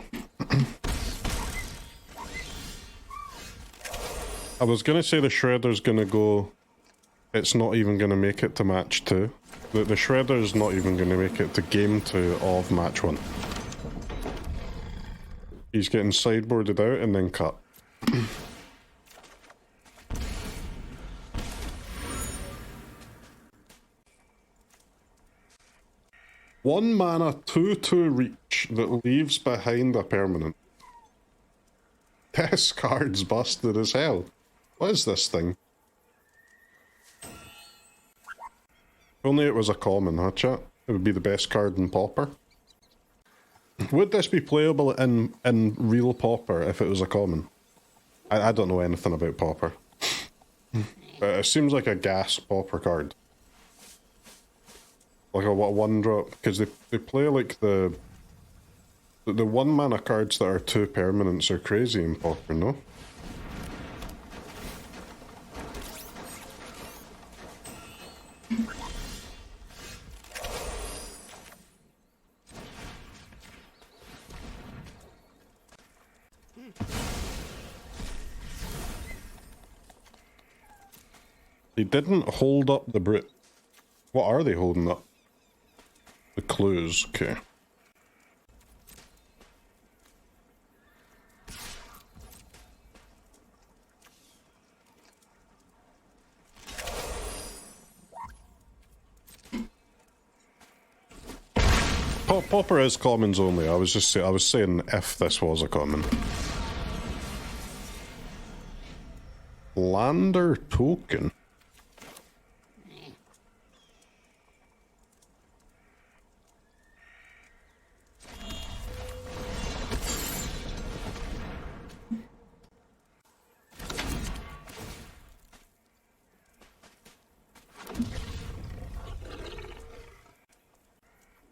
I was gonna say the Shredder's gonna go. It's not even gonna make it to match 2. The Shredder's not even gonna make it to game 2 of match 1. He's getting sideboarded out and then cut. 1 mana 2/2 reach that leaves behind a permanent. This card's busted as hell. What is this thing? If only it was a common, huh, chat? It would be the best card in Pauper. Would this be playable in real Pauper if it was a common? I don't know anything about Pauper. But it seems like a gas Pauper card. Like a 1-drop, because they play like the 1 mana cards that are 2 permanents are crazy in Pauper, no? They didn't hold up the Brute. What are they holding up? The clues, okay. Pauper is commons only. I was saying if this was a common. Lander token.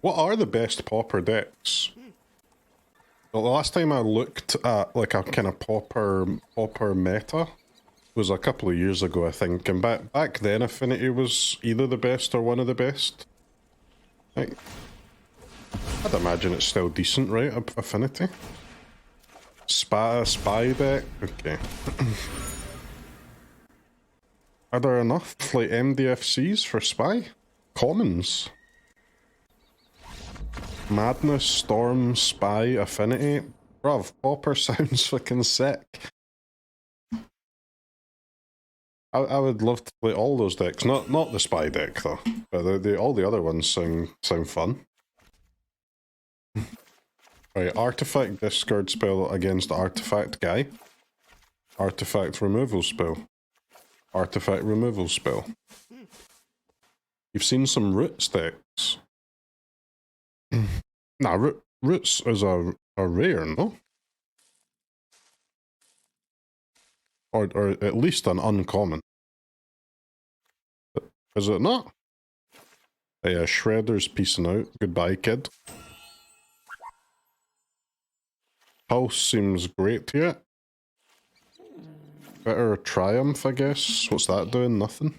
What are the best pauper decks? Well, the last time I looked at like a kind of pauper meta was a couple of years ago, I think, and back then Affinity was either the best or one of the best. I'd imagine it's still decent, right? Affinity. Spy deck. Okay. Are there enough like MDFCs for spy? Commons. Madness, Storm, Spy, Affinity. Bruv, Pauper sounds fucking sick. I would love to play all those decks. Not the Spy deck though, but all the other ones sound fun. Right, Artifact discard spell against Artifact guy. Artifact removal spell. Artifact removal spell. You've seen some Roots decks. Nah, Roots is a rare, no? Or at least an uncommon. Is it not? Yeah, Shredder's peacing out. Goodbye, kid. Pulse seems great here. Better Triumph, I guess. What's that doing? Nothing.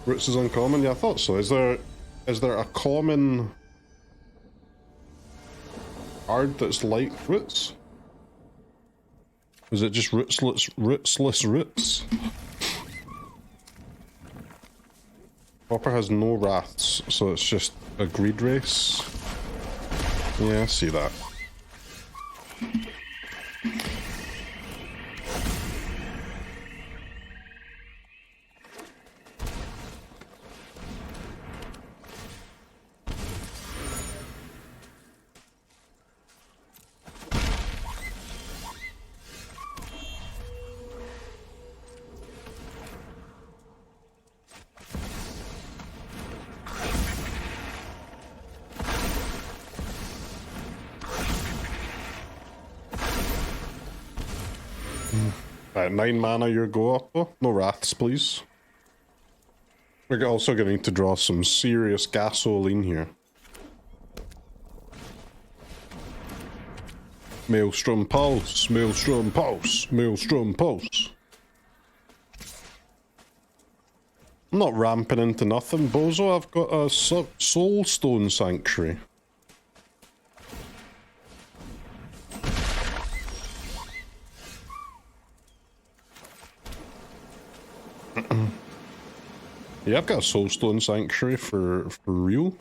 Roots is uncommon? Yeah, I thought so. Is there a common card that's like Roots? Is it just rootsless roots? Pauper has no wraths, so it's just a greed race. Yeah, I see that. Right, 9 mana your go up though. No wraths, please. We're also going to need to draw some serious gasoline here. Maelstrom Pulse, Maelstrom Pulse, Maelstrom Pulse. I'm not ramping into nothing, bozo. I've got a Soulstone Sanctuary. Yeah, I've got a Soulstone Sanctuary for real.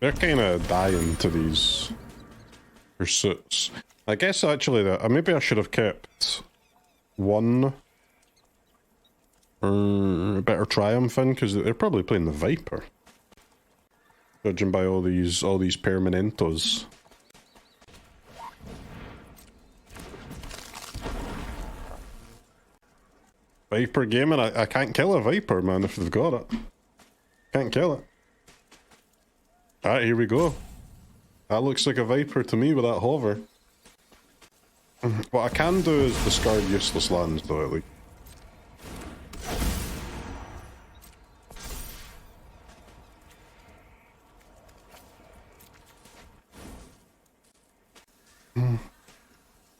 They're kind of dying to these pursuits. I guess actually that maybe I should have kept one better Triumph in, because they're probably playing the Viper. Judging by all these Permanentos. Viper gaming, I can't kill a Viper, man, if they've got it. Can't kill it. Alright, here we go. That looks like a Viper to me with that hover. What I can do is discard useless lands though, at least.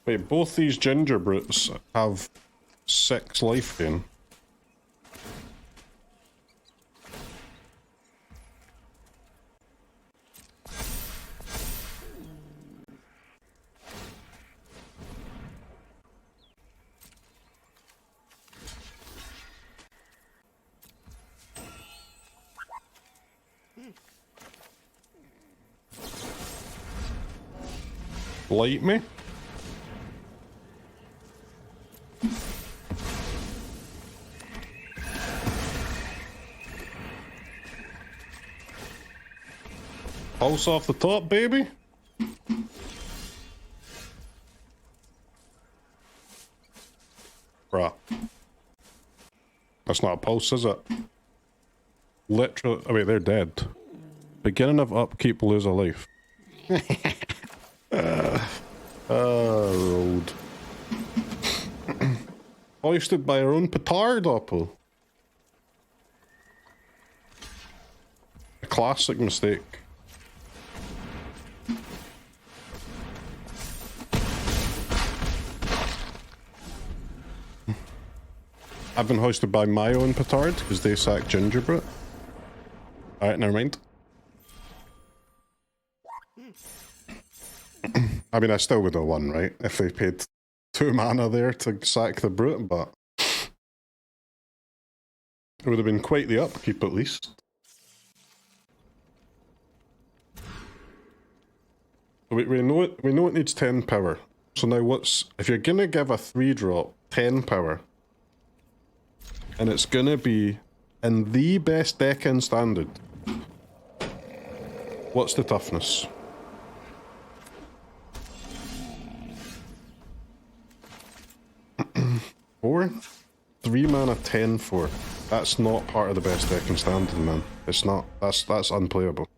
Wait, both these ginger brutes have 6 life gain. Light me? Pulse off the top, baby. Bruh. That's not a pulse, is it? Literally, I mean, they're dead. Beginning of upkeep, lose a life. Rolled. Hoisted by our own petard, Opal. A classic mistake. I've been hoisted by my own petard because they sacked Gingerbread. Alright, never mind. I mean, I still would have won, right? If they paid 2 mana there to sack the brute, but it would have been quite the upkeep at least. We know it needs 10 power. So now what's... If you're gonna give a 3-drop 10 power, and it's gonna be in the best deck in Standard, what's the toughness? 4? 3 mana 10-4. That's not part of the best deck in Standard, man. It's not. That's unplayable.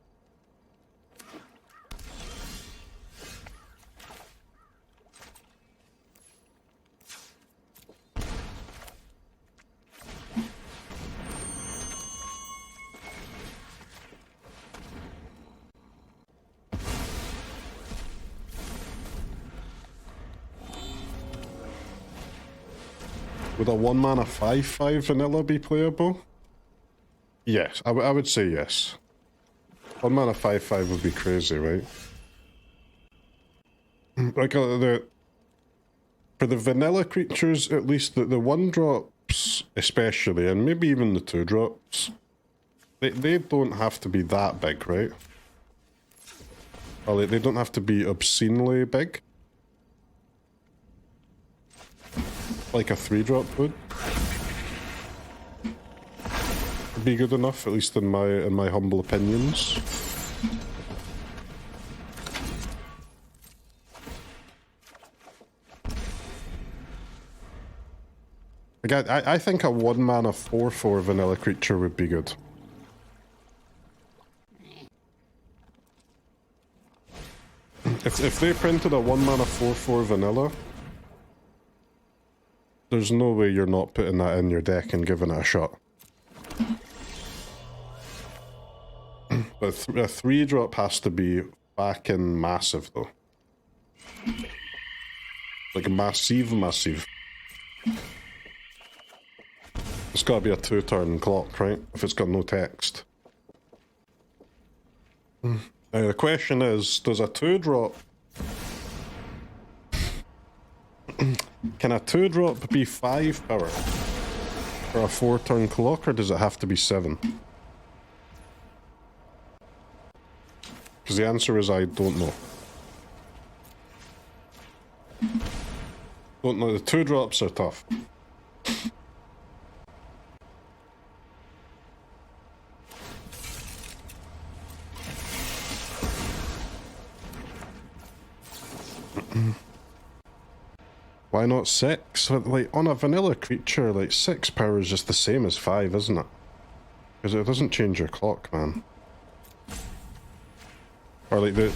Would a 1 mana 5/5 vanilla be playable? Yes, I would say yes. 1 mana 5/5 would be crazy, right? Like for the vanilla creatures, at least the 1-drops especially, and maybe even the 2-drops, they don't have to be that big, right? Or they don't have to be obscenely big. Like a 3-drop would be good enough, at least in my humble opinions. Like I think a 1 mana 4/4 vanilla creature would be good. If they printed a 1 mana 4/4 vanilla, there's no way you're not putting that in your deck and giving it a shot. But a 3-drop has to be fucking massive, though. Like massive. It's gotta be a 2-turn clock, right? If it's got no text. Now the question is, does a 2-drop... Can a 2-drop be 5 power for a 4-turn clock, or does it have to be 7? Because the answer is I don't know. Don't know, the 2-drops are tough. Why not 6? Like, on a vanilla creature, like, 6 power is just the same as 5, isn't it? Because it doesn't change your clock, man. Or, like, the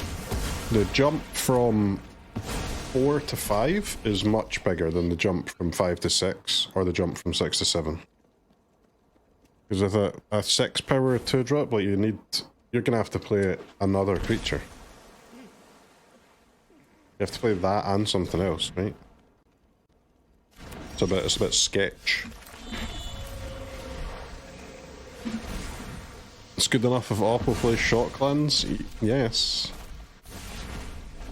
jump from 4 to 5 is much bigger than the jump from 5 to 6, or the jump from 6 to 7. Because with a 6 power 2-drop, like, you're gonna have to play another creature. You have to play that and something else, right? It's a bit sketch. It's good enough if Opal plays Shot Clans? Yes.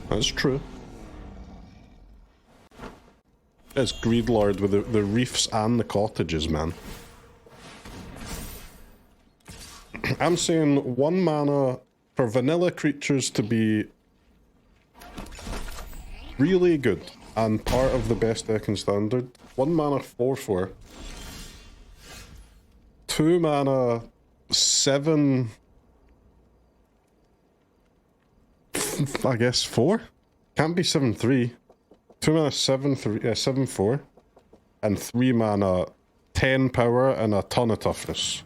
That's true. It's Greedlord with the reefs and the cottages, man. I'm saying 1 mana for vanilla creatures to be really good and part of the best deck in Standard. 1 mana 4/4. 2 mana 7. I guess 4? Can't be 7/3. 2 mana 7/4. And 3 mana 10 power and a ton of toughness.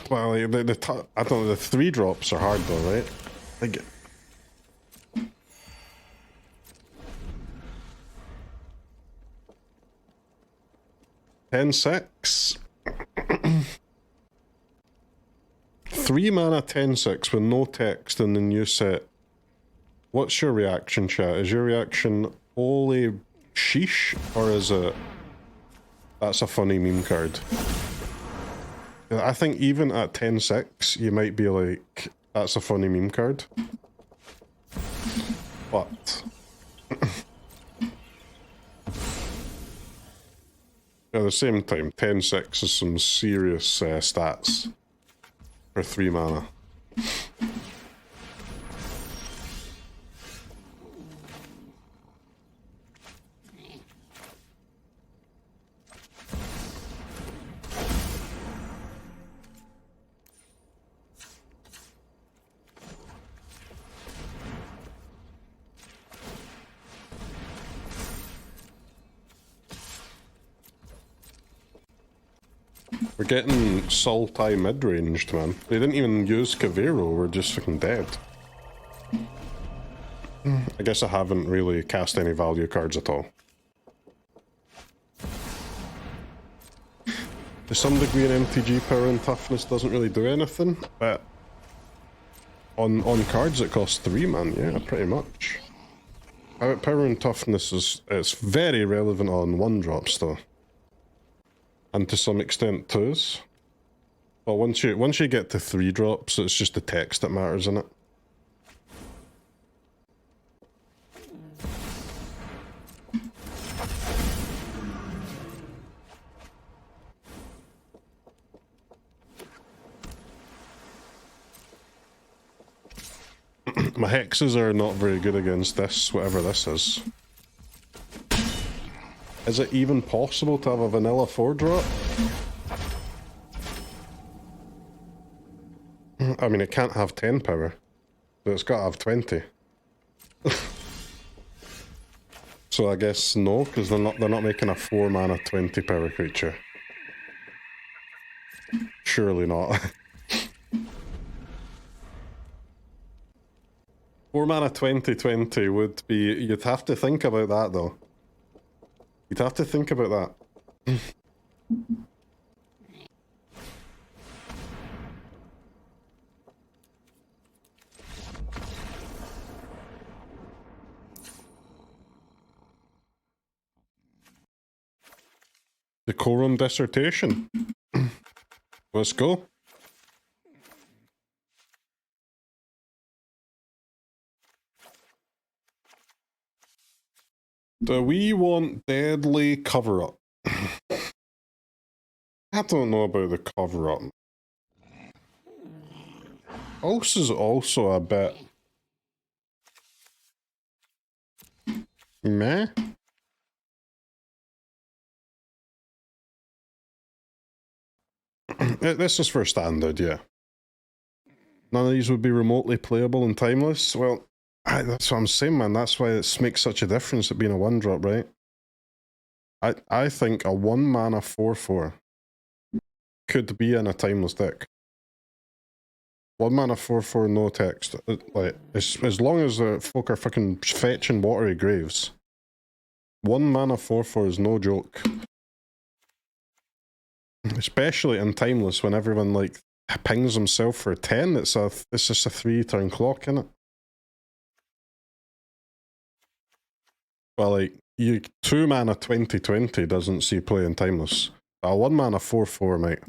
Well, like, I don't know, the 3-drops are hard though, right? Like, 10-6. 3 mana 10-6 with no text in the new set. What's your reaction, chat? Is your reaction holy sheesh, or is it that's a funny meme card? I think even at 10-6 you might be like, that's a funny meme card. But at the same time, 10-6 is some serious stats for 3 mana. We're getting Sultai mid-ranged, man. They didn't even use Kavero, we're just fucking dead. I guess I haven't really cast any value cards at all. To some degree, an MTG power and toughness doesn't really do anything, but on cards it costs 3, man, yeah, pretty much. Power and toughness it's very relevant on 1-drops, though. And to some extent 2s. But once you get to 3-drops, it's just the text that matters in it. My hexes are not very good against this, whatever this is. Is it even possible to have a vanilla 4-drop? I mean, it can't have 10 power, but it's got to have 20. So I guess no, because they're not making a 4 mana 20 power creature. Surely not. 4 mana 20/20 would be, you'd have to think about that though. You'd have to think about that. Decorum dissertation. Let's go. Do we want deadly cover-up? I don't know about the cover-up. Pulse is also a bit meh. This is for standard, yeah. None of these would be remotely playable and timeless. Well, that's what I'm saying, man. That's why it makes such a difference at being a 1-drop, right? I think a 1 mana 4/4 could be in a timeless deck. 1 mana 4/4 no text. Like, as long as the folk are fucking fetching Watery Graves. 1 mana 4/4 is no joke. Especially in timeless when everyone like pings himself for 10. It's just a 3-turn clock, innit? Well, like, 2 mana 20/20 doesn't see play in timeless. A 1 mana 4/4, mate.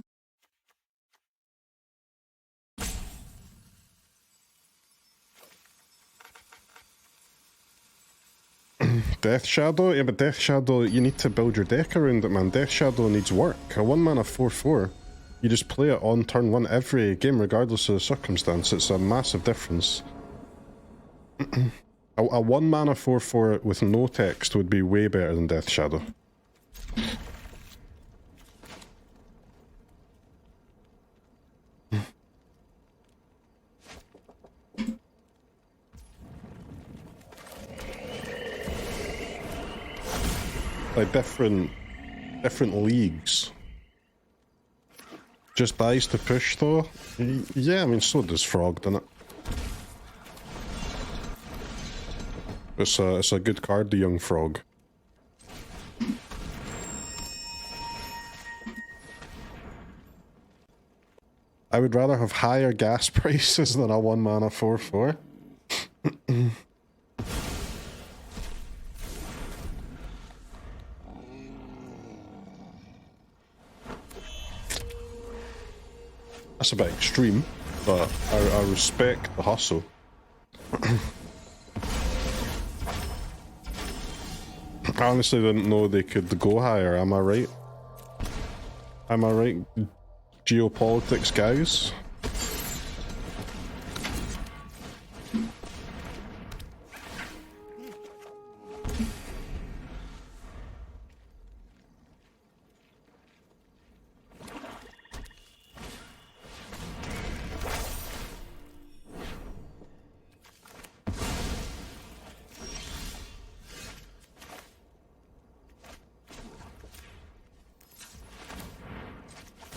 Death Shadow? Yeah, but Death Shadow, you need to build your deck around it, man. Death Shadow needs work. A 1 mana 4/4, you just play it on turn 1 every game, regardless of the circumstance. It's a massive difference. A 1 mana 4/4 with no text would be way better than Death Shadow. Like different leagues. Just dies to push though? Yeah, I mean, so does Frog, doesn't it? It's a good card, the Young Frog. I would rather have higher gas prices than a 1 mana 4/4. That's a bit extreme, but I respect the hustle. I honestly didn't know they could go higher, am I right? Am I right, geopolitics guys?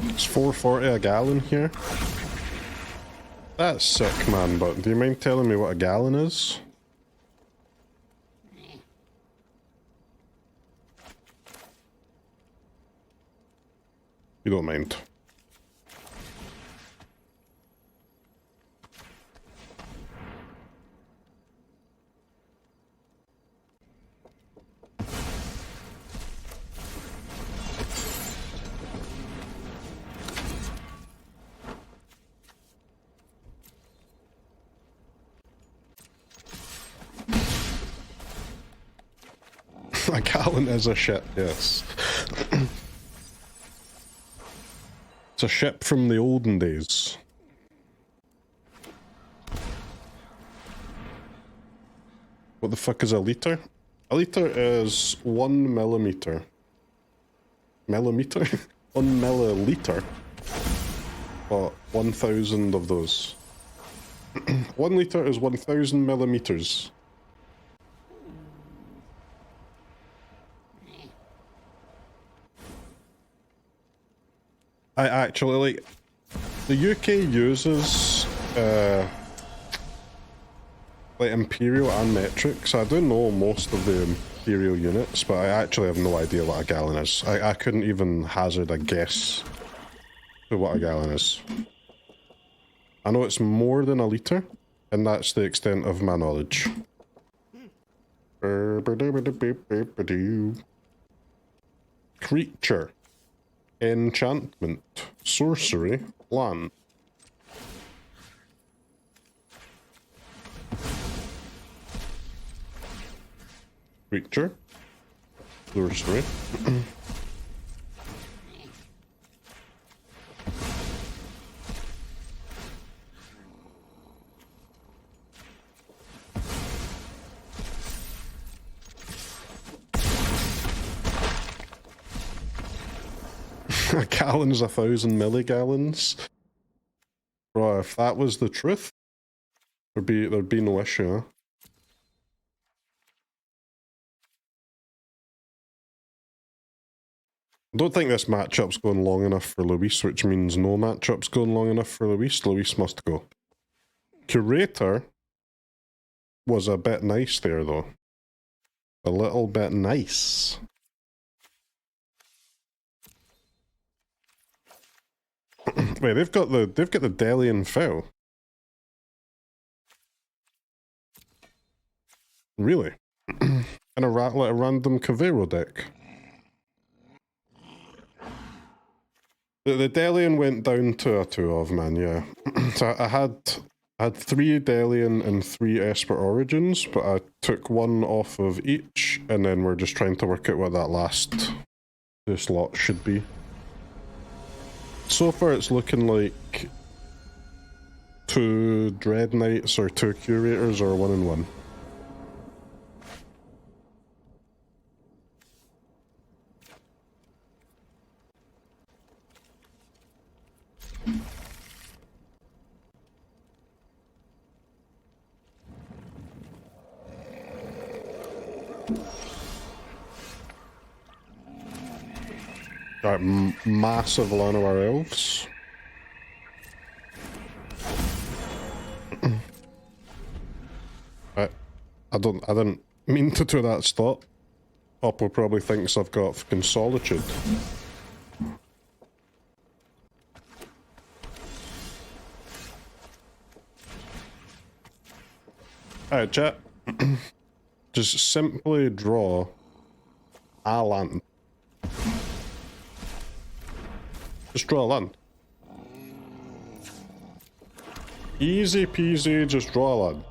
It's 440 a gallon here. That's sick, man, but do you mind telling me what a gallon is? You don't mind. A gallon is a ship, yes. It's a ship from the olden days. What the fuck is a litre? A litre is 1 millimeter. Millimeter? 1 milliliter. But 1,000 of those. 1 litre is 1,000 millimeters. I actually, like, the UK uses, like, Imperial and metric, so I do know most of the Imperial units, but I actually have no idea what a gallon is. I couldn't even hazard a guess to what a gallon is. I know it's more than a litre, and that's the extent of my knowledge. Creature. Enchantment. Sorcery. Land. Creature. Sorcery. A gallon is 1,000 milligallons. Bro, if that was the truth, there'd be no issue, huh? I don't think this matchup's going long enough for Luis, which means no matchup's going long enough for Luis. Luis must go. Curator was a bit nice there, though. A little bit nice. Wait, they've got the Dellian Fel. Really? And like a random Cavero deck. The Dellian went down to a 2 of, man, yeah. So I had 3 Dellian and 3 Esper Origins, but I took 1 off of each, and then we're just trying to work out what that last 2 slot should be. So far it's looking like 2 Dreadknights or 2 Curators or 1 and 1. Alright, massive Llanowar Elves. I didn't mean to do that. Stop. Oppo probably thinks I've got fucking solitude. Alright, chat. Just simply draw a land. Just draw a land. Easy peasy, just draw a land.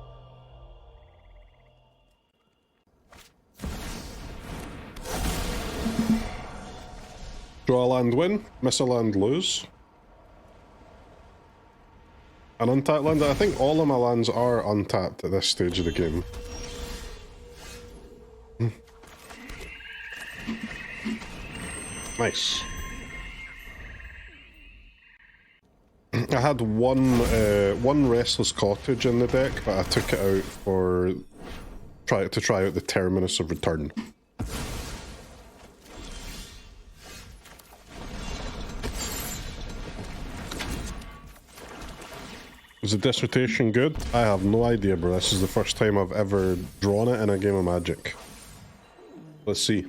Draw a land win, miss a land lose. An untapped land? I think all of my lands are untapped at this stage of the game. Nice. I had one Restless Cottage in the deck, but I took it out for to try out the Terminus of Return. Is the dissertation good? I have no idea, bro. This is the first time I've ever drawn it in a game of Magic. Let's see.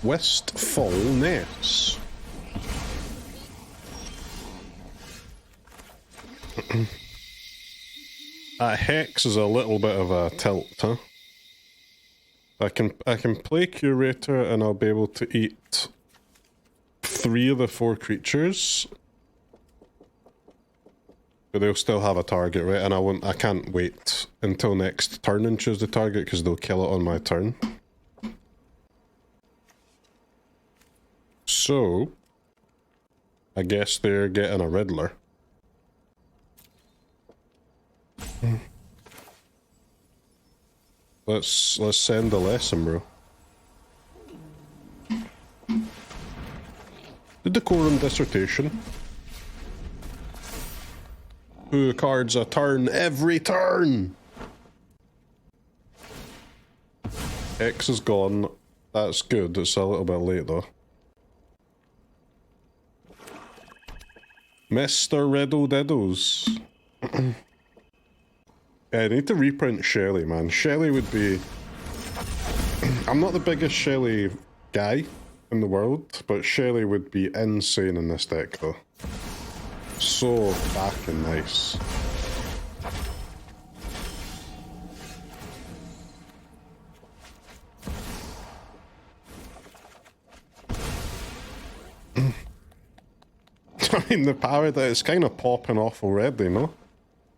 Wistfulness. Hex is a little bit of a tilt, huh? I can play Curator and I'll be able to eat 3 of the 4 creatures. But they'll still have a target, right? And I can't wait until next turn and choose the target because they'll kill it on my turn. So I guess they're getting a Riddler. Let's send a lesson, bro. The Decorum Dissertation. Who cards a turn every turn? X is gone. That's good. It's a little bit late though. Mr. Riddle Diddles. Yeah, I need to reprint Shelly, man. Shelly would be... I'm not the biggest Shelly guy in the world, but Shelly would be insane in this deck, though. So fucking nice. I mean, the power that it's kind of popping off already, no?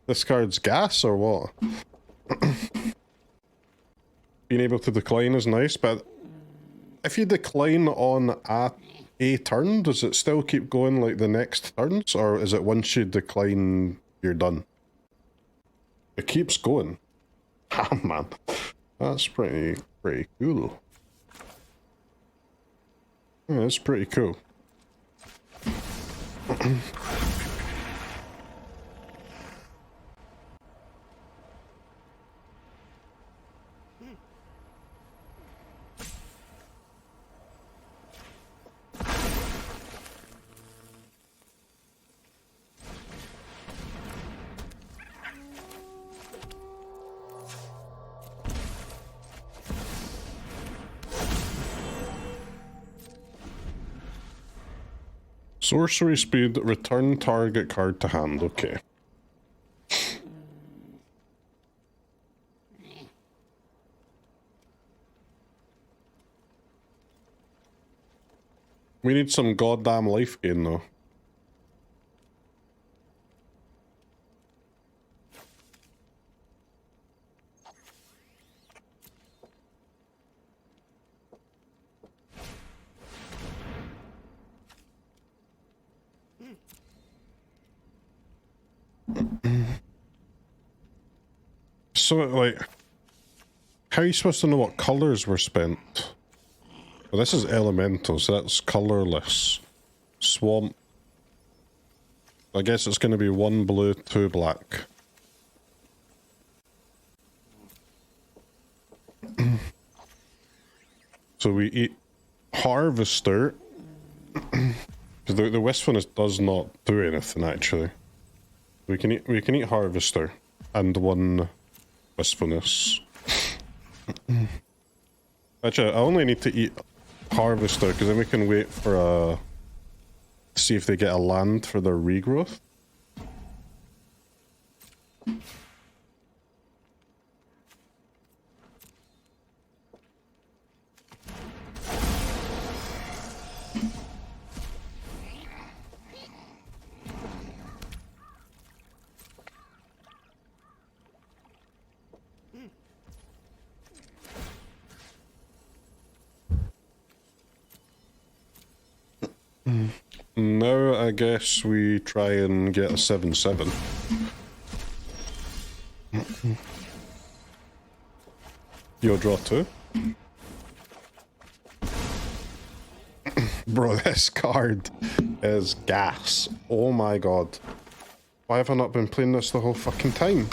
This card's gas or what? Being able to decline is nice, but if you decline on a turn, does it still keep going like the next turns, or is it once you decline, you're done? It keeps going. Ah, man. That's pretty cool. Yeah, that's pretty cool. Sorcery speed, return target card to hand, okay. We need some goddamn life gain though. So, like, how are you supposed to know what colors were spent? Well, this is elemental, so that's colorless. Swamp. I guess it's going to be 1 blue, 2 black. So we eat Harvester. Because the wistfulness does not do anything actually. We can eat Harvester and 1 wistfulness. Actually, I only need to eat Harvester because then we can wait for a see if they get a land for their regrowth. Now I guess we try and get a 7/7. Yo, draw 2. Bro, this card is gas. Oh my god. Why have I not been playing this the whole fucking time?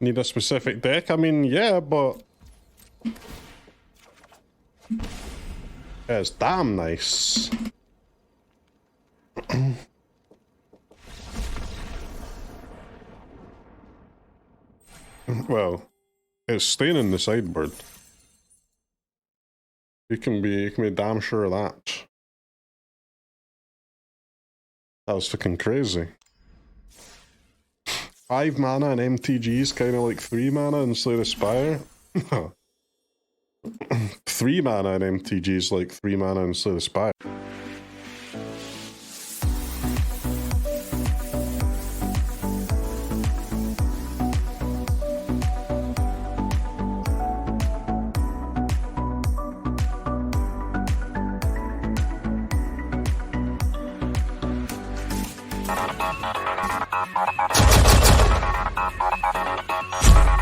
Need a specific deck? I mean, yeah, but it's damn nice. Well, it's staying in the sideboard. You can be damn sure of that. That was fucking crazy. 5 mana and MTG's kind of like 3 mana and Slay the Spire. 3 mana and MTG's like 3 mana and Slay the Spire.